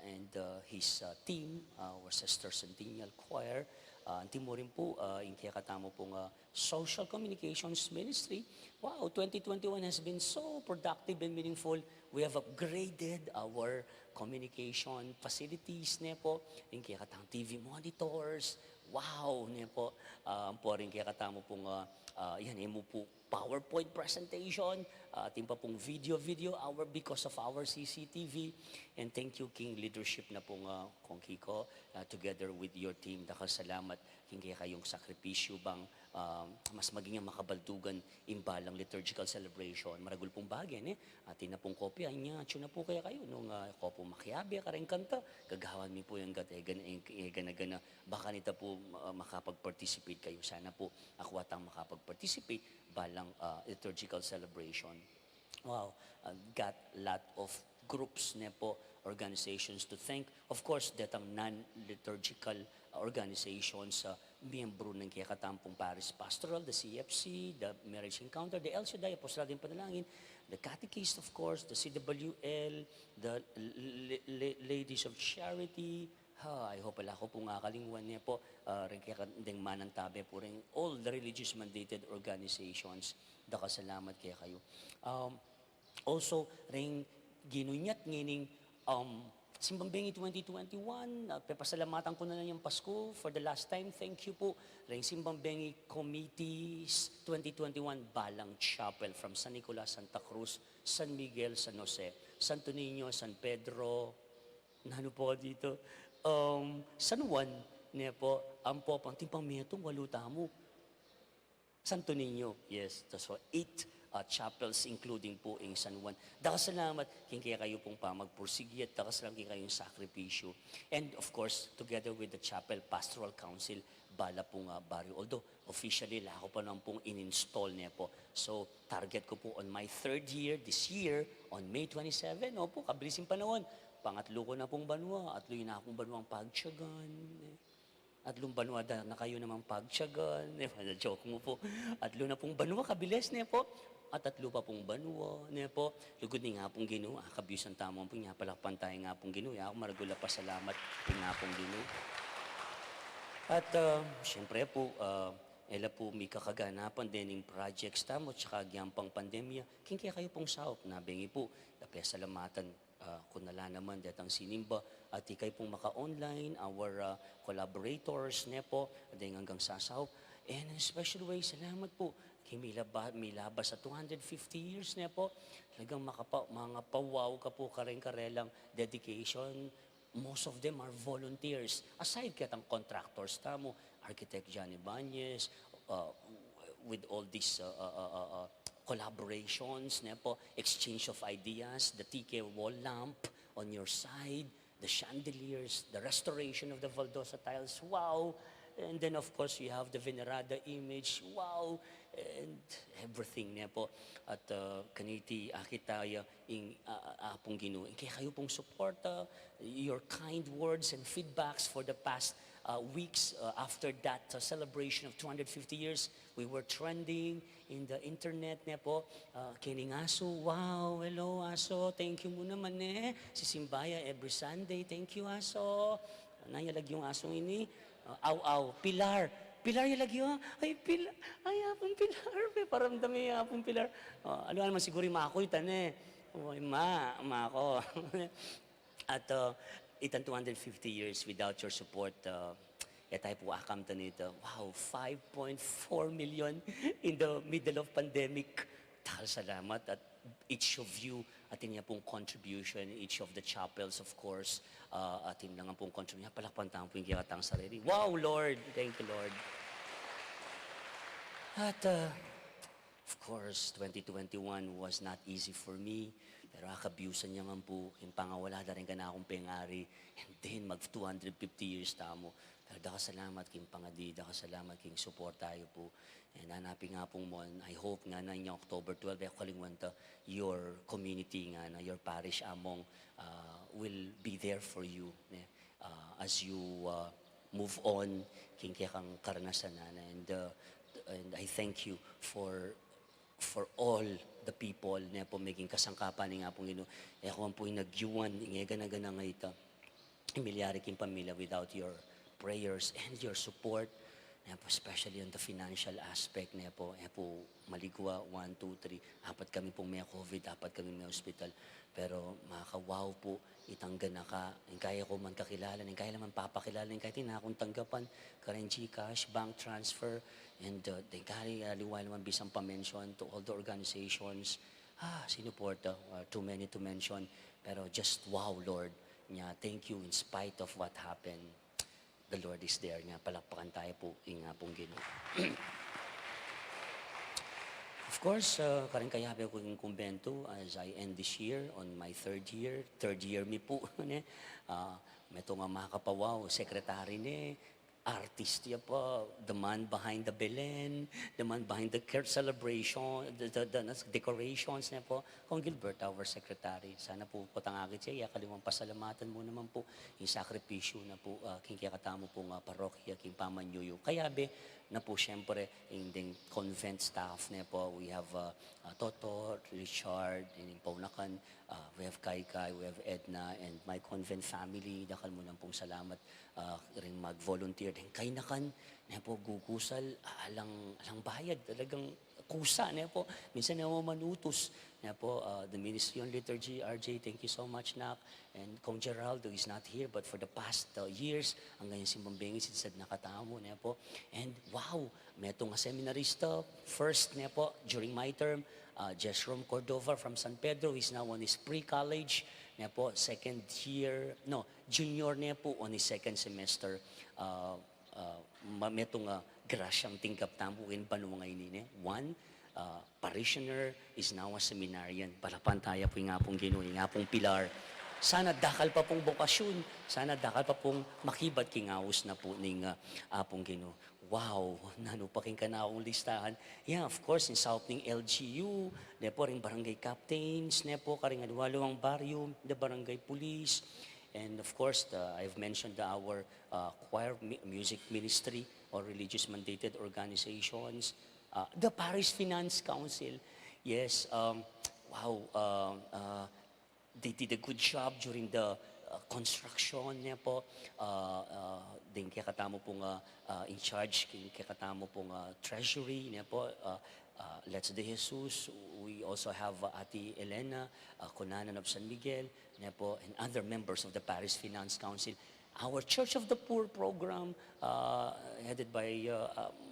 and his team, our Sister Centennial Choir. Antimo rin po, yung kaya katamo pong social communications ministry. Wow, 2021 has been so productive and meaningful. We have upgraded our communication facilities, ne po. Yung kaya katamo TV monitors. Wow, ne po. Po rin kaya katamo pong, yan, mo po PowerPoint presentation, ating pa pong video, because of our CCTV. And thank you, King Leadership na pong Kong Kiko, together with your team. Nakasalamat, King kaya kayong sakripisyo bang mas maging makabaldugan imbalang liturgical celebration. Maragul pong bagay, atin na pong kopya, niya, na po kaya kayo, nung kopo makiabi, kareng kanta, gagawan mi po yung gana baka nita po makapag-participate kayo. Sana po ako atang makapag-participate balang liturgical celebration. Wow, got lot of groups na po, organizations to thank. Of course, datang non-liturgical organizations, miyembro ng kaya katampong Paris Pastoral, the CFC, the Marriage Encounter, the El Shaddai, Apostolado ng Panalangin, the Catechist, of course, the CWL, the Ladies of Charity. I hope wala ko pong kalinguan niya po, rin kaya kandeng manantabe po rin, all the religious mandated organizations. Dakasalamat kaya kayo. Also, rin ginunyat ngining Simbang Bengi 2021, papasalamatan ko na lang yung Pasko for the last time. Thank you po. Ring Simbang Bengi Committees 2021, Balang Chapel from San Nicolas, Santa Cruz, San Miguel, San Jose, Santo Niño, San Pedro, nano po dito, San Juan, niya po, ang po, pang timpang metong waluta mo. Santo Niño, yes. So 8 chapels including po in San Juan. Dakasalamat, kaya kayo pong pamagpursigi at dakasalamat kayong sakripisyo. And of course, together with the Chapel Pastoral Council, bala pong baryo. Although, officially, lako pa lang pong in-install niya po. So, target ko po on my 3rd year, this year, on May 27, opo, kabilising panahon. Pangatlo ko na pong banwa, at luyo na akong banwang pagtyagan. At lung banwa na kayo namang pagtyagan. Joke mo po. At na pong banwa, kabilis niya po. At tatlo pa pong banwa niya po. Lugod ni nga pong Ginoo. Kabiyos ang tamang po niya. Palakpan tayo nga pong Ginoo. Ako maragula pa salamat nga pong Ginoo. At siyempre po, ela po may kakaganapan din ng projects tamo tsaka pang pandemya. Kaya kayo pong saop na bengi po. Tapos salamatan kung nala naman datang sinimba at ikay pong maka-online, our collaborators niya po, dahil hanggang sasaw. And in a special way, salamat po. May labas sa 250 years niya po. Talagang mga pawaw ka po kareng-karelang dedication. Most of them are volunteers. Aside katang contractors tamo, Architect Johnny Banez, with all these collaborations, niya po, exchange of ideas, the TK wall lamp on your side, the chandeliers, the restoration of the Valdosa tiles, wow! And then of course, you have the Venerada image, wow! And everything niya po. At kaniti akitaya in apong Ginoo. Kaya kayo pong suporta, your kind words and feedbacks for the past weeks after that celebration of 250 years. We were trending in the internet niya po. Kining Aso, wow, hello Aso, thank you mo naman Si Simbaya every Sunday, thank you Aso. Nayalag yung Aso ini. Aw, Pilar. Pilar yalagyo, ay Pilar, ay apong Pilar, paramdami apong Pilar. Ano naman siguro yung makoy tane. Oy, ako. At itan 250 years without your support, tayo po akam tanito. Wow, 5.4 million in the middle of pandemic. Dahil salamat at each of you, atin niya pong contribution, each of the chapels, of course, atin lang ang pong contribution. Palakpan tayo po yung kikatang sarili. Wow, Lord! Thank you, Lord. At, of course, 2021 was not easy for me. Pero akabyusan niya nga po, yung pangawala na rin ka na akong pengari. And then, mag 250 years tamo. Pero dakasalamat king pangadi, dakasalamat king support tayo po. And hanapin nga pong mo, I hope nga na inyong October 12, ako kalingwanta, your community nga na, your parish among will be there for you. As you move on, king kaya kang karanasan na. And I thank you for all the people na po maging kasangkapan ni nga pong Ginoo. Ako po yung nagyuan, nga gana-gana nga ito. Emilyari king pamilya without your prayers and your support. especially on the financial aspect, maligwa, 1, 2, 3, apat kami pong may COVID, apat kami may hospital. Pero makaka-wow po, itanggan na ka, yung kaya ko man kakilala, yung kaya naman papakilala, yung kaya tinakong tanggapan, karen GCash, bank transfer, and yung kaya liwal naman bisang pa-mention to all the organizations, sinuporta, too many to mention, pero just wow, Lord, thank you in spite of what happened. The Lord is there nga, palakpakan tayo po, nga pong Ginoo. Of course, karing kayabi ko yung kumbento as I end this year on my third year mi po, ne? May nga makapawaw, secretary ne, artist ya pa, the man behind the Belen, the man behind the celebration, the decorations na po. Kung Gilbert, our secretary, sana po patangagit siya, kalimang pasalamatan mo naman po yung sakripisyo na po, king kiyakatamo po nga parokya, king pamanyuyo. Kaya be, na po siyempre, yung ding convent staff na po, we have Toto, Richard, and yung Paunakan, we have Kai, we have Edna, and my convent family, dakal mo lang pong salamat rin mag-volunteer. And kainakan, na po gugusal, alang bayad, talagang kusa na po. Minsan na mo manutos. Na po, the Ministry on Liturgy, RJ, thank you so much, Nak. And Kong Geraldo is not here, but for the past years, hanggang yung simbang bengis, instead nakatamo na po. And wow, may itong seminarista, first na po, during my term, Jeshrom Cordova from San Pedro, he's now on his pre-college, na po, junior na po on his second semester. May itong grasyang tingkap tamukin pa nung ngayon ini. One, parishioner is now a seminarian. Parapan tayo po yung nga pong Ginoo, yung nga pong pilar. Sana dakal pa pong bokasyon, sana dakal pa pong makibat kingawas na po ng apong Ginoo. Wow, nanupaking ka na akong listahan. Yeah, of course, in South ng LGU, nepo ring barangay captains, nepo karing adwalawang baryo, the barangay police, and of course, I've mentioned our choir music ministry or religious mandated organizations, the Parish Finance Council. Yes, wow, they did a good job during the construction niya po. Din kaya katamo pong in charge, kaya katamo pong treasury niya po. Let's De Jesus. We also have Ate Elena, Kunanan of San Miguel, niya po, and other members of the Parish Finance Council. Our Church of the Poor program, headed by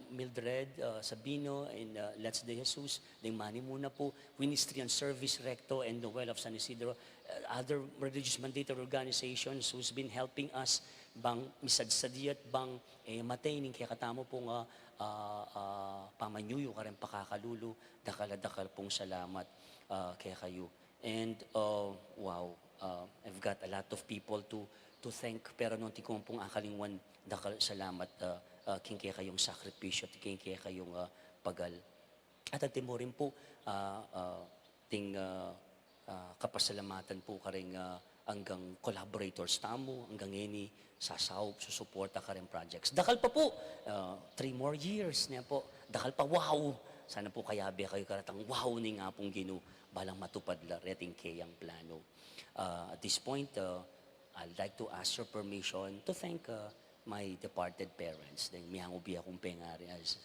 Mildred Sabino and Let's De Jesus, Ding Mani muna po, Ministry and Service Recto and Noel of San Isidro, other religious mandated organizations who's been helping us bang misadsadiyat bang mataining kaya katamo pong pamanyuyo ka rin pakakalulu, dakal pong salamat kaya kayo. And wow, I've got a lot of people to thank, pero nung tikong pong akalingwan, dakal salamat king kaya kayong sakripisyo, king kaya kayong pagal. At ang timo rin po, kapasalamatan po ka rin hanggang collaborators tamo, hanggang ini sasawp, susuporta ka rin projects. Dakal pa po, 3 more years niya po. Dakal pa, wow! Sana po kayabi kayo karatang wow ni nga pong Ginoo, balang matupad la reting kayang plano. At this point, I'd like to ask your permission to thank my departed parents. Then mihangubi akong pengari as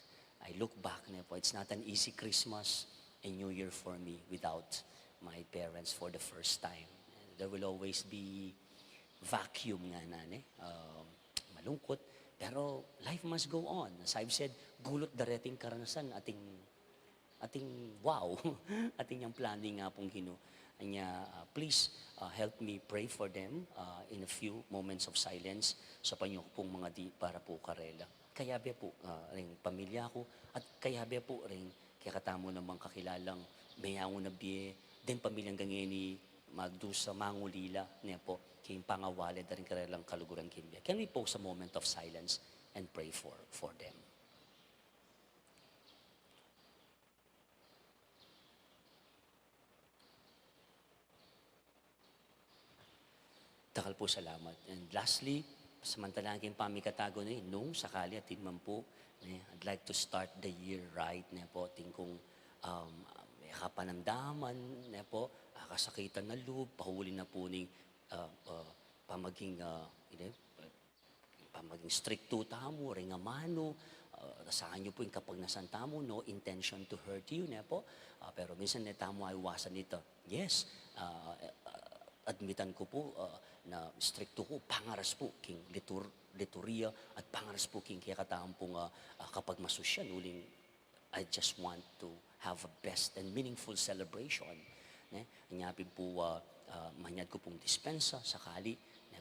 I look back na po. It's not an easy Christmas and New Year for me without my parents for the first time. There will always be vacuum nga nane, malungkot, pero life must go on. As I've said, gulot dareting karanasan ating wow, ating yung planning nga pong Ginoo. Anya, please help me pray for them in a few moments of silence sa panyo pong mga di para po karela. Kaya be po ring pamilya ko at kaya be po ring kaya katamo namang kakilalang mayango na biye din pamilyang gangeni magdu sa mangulila niya po kayong pangawalid na rin karelang kaluguran kinbiya. Can we pause a moment of silence and pray for them? Takal po salamat. And lastly, samantalang kayong pamikatago na nung sakali at man po, I'd like to start the year right na po, tingkong may kapanamdaman na po, kasakitan na loob, pahuli na po ni pamaging maging stricto tamo, ringamano, saan nyo po yung kapag nasanta mo, no intention to hurt you, ne po. Pero minsan tamo ay iwasan nito. Yes, admitan ko po na stricto ko, pangaras po, king liturya at pangaras po king kaya kataang pong kapag masosyal, uling I just want to have a best and meaningful celebration. Anyapin po, manyad ko pong dispensa, sakali,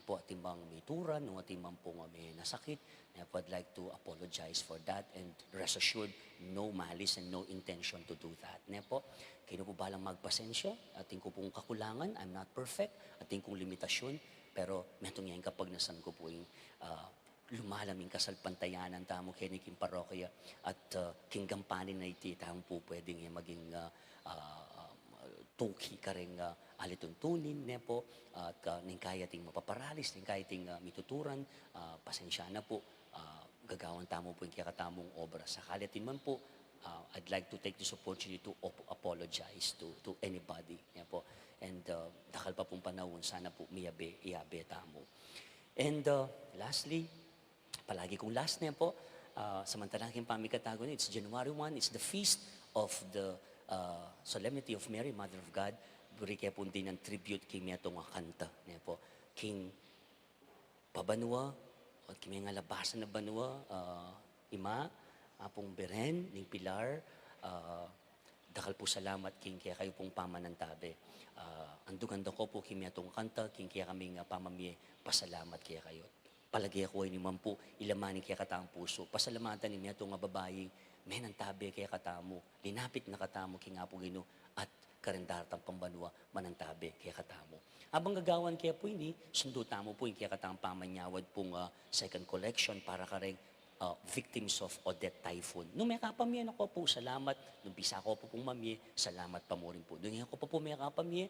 po atimbang may turan, no atimbang po may nasakit. I'd like to apologize for that and rest assured, no malice and no intention to do that. Po, kayo po balang magpasensya, ating ko pong kakulangan, I'm not perfect, ating kong limitasyon, pero metong yan kapag nasan ko po yung lumalaming kasalpantayanan tamo kiniking parokya at kinggampanin na iti tamo po pwedeng maging tuki ka rin alituntunin po at ning kaya ting mapaparalis, ning kaya ting mituturan, pasensya na po, gagawan tamo po yung kakatamong obra. Sakalitin man po, I'd like to take this opportunity to apologize to anybody po. And dakal pa pong panahon, sana po iyabe tamo. And lastly, palagi kong last na po, samantalang aking pamikatago na, it's January 1, it's the feast of the Solemnity of Mary, Mother of God. Buri kaya po din ng tribute kay Metong kanta. Po. King Pabanua, at kami nga labasan na Banua, Ima, Apong Beren, Ning Pilar, dakal po salamat king kaya kayo pong pamanantabe. Anduganda ko po kay Metong kanta, king kaya kaming pamamye, pasalamat kaya kayo. Palagi ako ay naman po, ilamanin kaya kataang puso. Pasalamatan ni Metong nga babae, menantabe kaya katamo, linapit na katamo king nga po gino, at karendartang pambanwa, manantabe kaya katamo. Abang gagawan kaya po ini, sundo tamo po yung kaya katang pamanyawad pong second collection para ka rin victims of Odette Typhoon. Nung may kapamye ako po, salamat. Nung bisa ko po pong mamye, salamat pa mo rin po. Nung ako po may kapamye,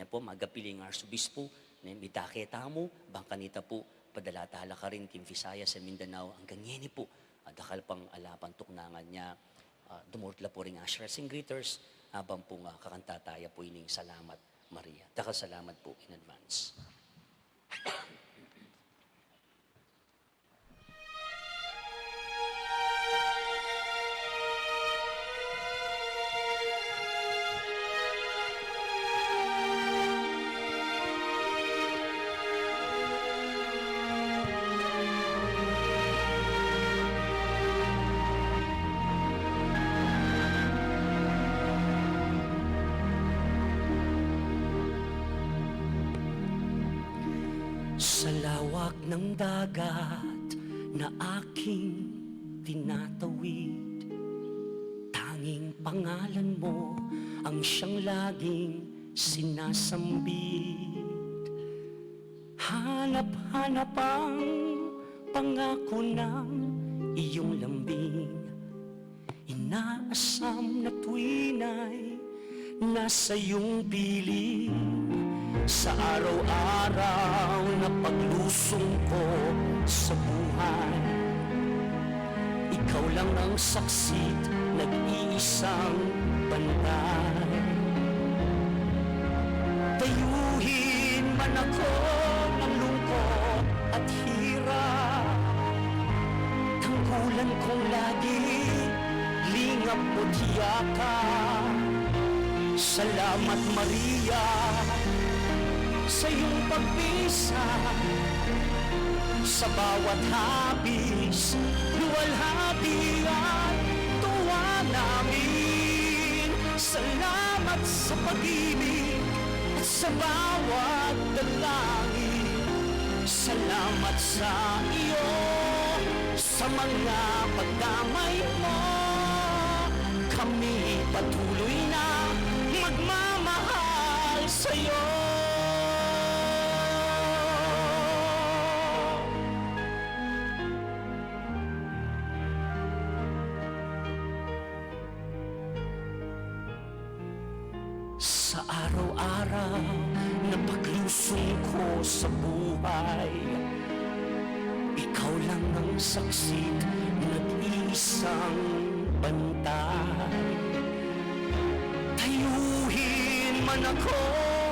po magapiling arsobispo, midake tamo, bangkanita po, padalatala ka rin Kim Visaya sa Mindanao, hanggang yeni po, dakal pang alapan tuknangan niya, dumurtla po rin ashreds and greeters, habang pong kakantataya po ining salamat Maria. Dakal salamat po in advance. Sa lawak ng dagat na aking tinatawid, tanging pangalan mo ang siyang laging sinasambit. Hanap-hanap ang pangako ng iyong lambing, inaasam na tuwina'y nasa iyong piling. Sa araw-araw na paglusong ko sa buhay, ikaw lang ang saksit, nag-iisang bantay. Dayuhin man ako ng lungkot at hirap, tangkulan kong lagi, lingap mo't yakap. Salamat Maria, sa iyong pagbisa, sa bawat habis, luwalhati at tuwa namin. Salamat sa pag-ibig at sa bawat dalangin. Salamat sa iyo, sa mga pagdamay mo. Kami patuloy na magmamahal sa iyo. Sa araw-araw na paglusong ko sa buhay, ikaw lang ang saksi, nag-iisang bantay. Tayuhin man ako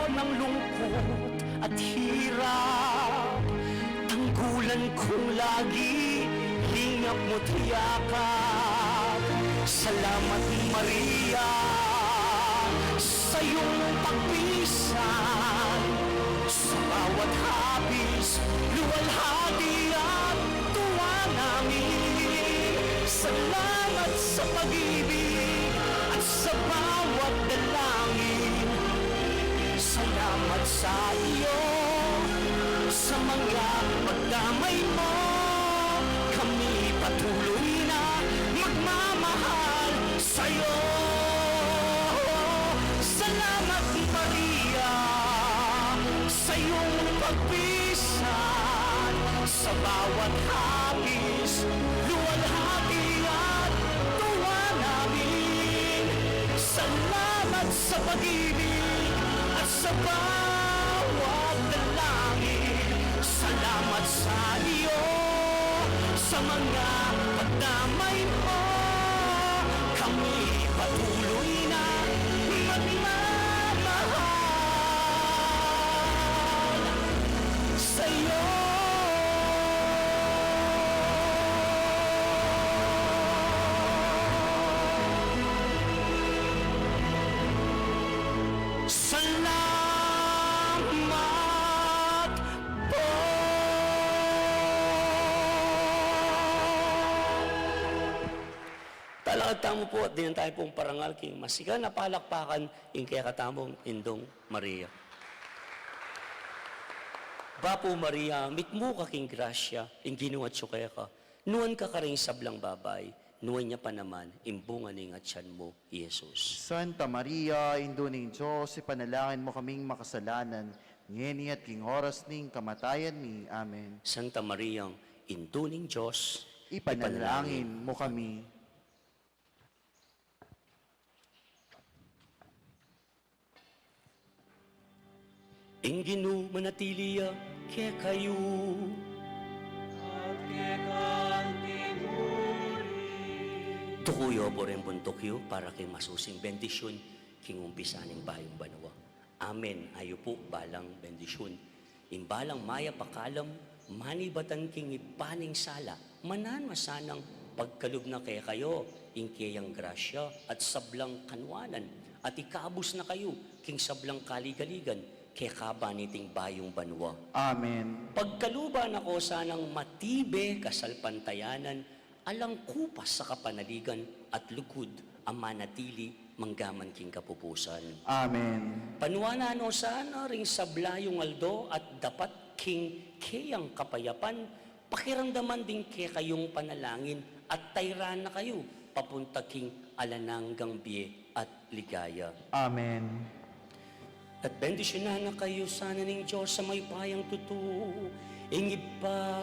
ng lungkot at hirap, tanggol Tutulan kong lagi, lingap mo tiyakat. Salamat Maria, sa iyong pagpisan. Sa bawat hapis, luwalhati at tuwa namin. Salamat sa pag-ibig at sa bawat dalangin. Salamat sa iyo, sa mga pagdamay mo. Kami patuloy na magmamahal sa iyo. Salamat Maria, sa iyong pagpisan. Sa bawat hapis, luwalhati at tuwa namin. Salamat sa pag-ibig at sa bawat dalangin. Salamat sa iyo, sa mga pagdamay mo. Kami patuloy na magmamahal sa iyo. Salamat po. Talakad mo po at din tayo pong parangal king masigan na palakpakan in kaya katamong Indong Maria. Bapo Maria, mitmo ka king grasya, in ginuat siyo kaya ka, nuwan ka karing sablang babay, nuwan niya pa naman, imbungan ning atyan mo, Jesus. Santa Maria, Indo ning Diyos, ipanalangin mo kaming makasalanan, ngeni at king oras ning kamatayan ni. Amen. Santa Maria, induning Diyos, Ipanalangin mo kami. Inginu manatiliya kaya kayo. Tukuyo po rin buntukyo para kay masusing bendisyon king umpisaning bayong banwa. Amen. Ayo po balang bendisyon. Imbalang maya pakalam, manibatan king ipaning sala, manan masanang pagkalub na kaya kayo, ingkayang grasya at sablang kanwanan, at ikabus na kayo king sablang kaligaligan, kaya kabaniting bayong banwa. Amen. Pagkaluban ako sanang matibe kasalpantayanan, alang kupas sa kapanaligan at lugod ang manatili manggaman king kapupusan. Amen. Panuana no sana ring sablayong aldo at dapat king kayang kapayapan, pakiramdaman din kaya kayong panalangin at tayran na kayo papunta king alananggang biye at ligaya. Amen. At bendisyonan na kayo sana ng Diyos sa may payang tutu. Ingib pa,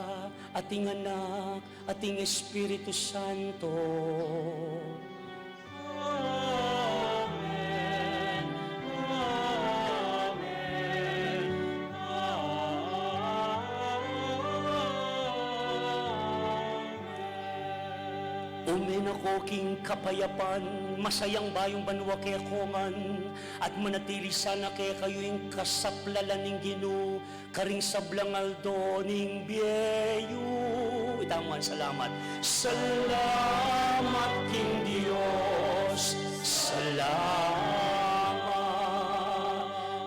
ating anak, ating Espiritu Santo. Amen. Amen. Umin ako king kapayapan, masayang bayong banwa kaya kongan, at manatili sana kaya kayo'ing kasaplalan ng Ginoo, karing sablang aldo ning biyeyo. Itaman, salamat. Salamat king Diyos, salamat.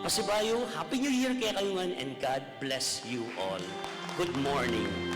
Pasibayo, Happy New Year kaya kayo and God bless you all. Good morning.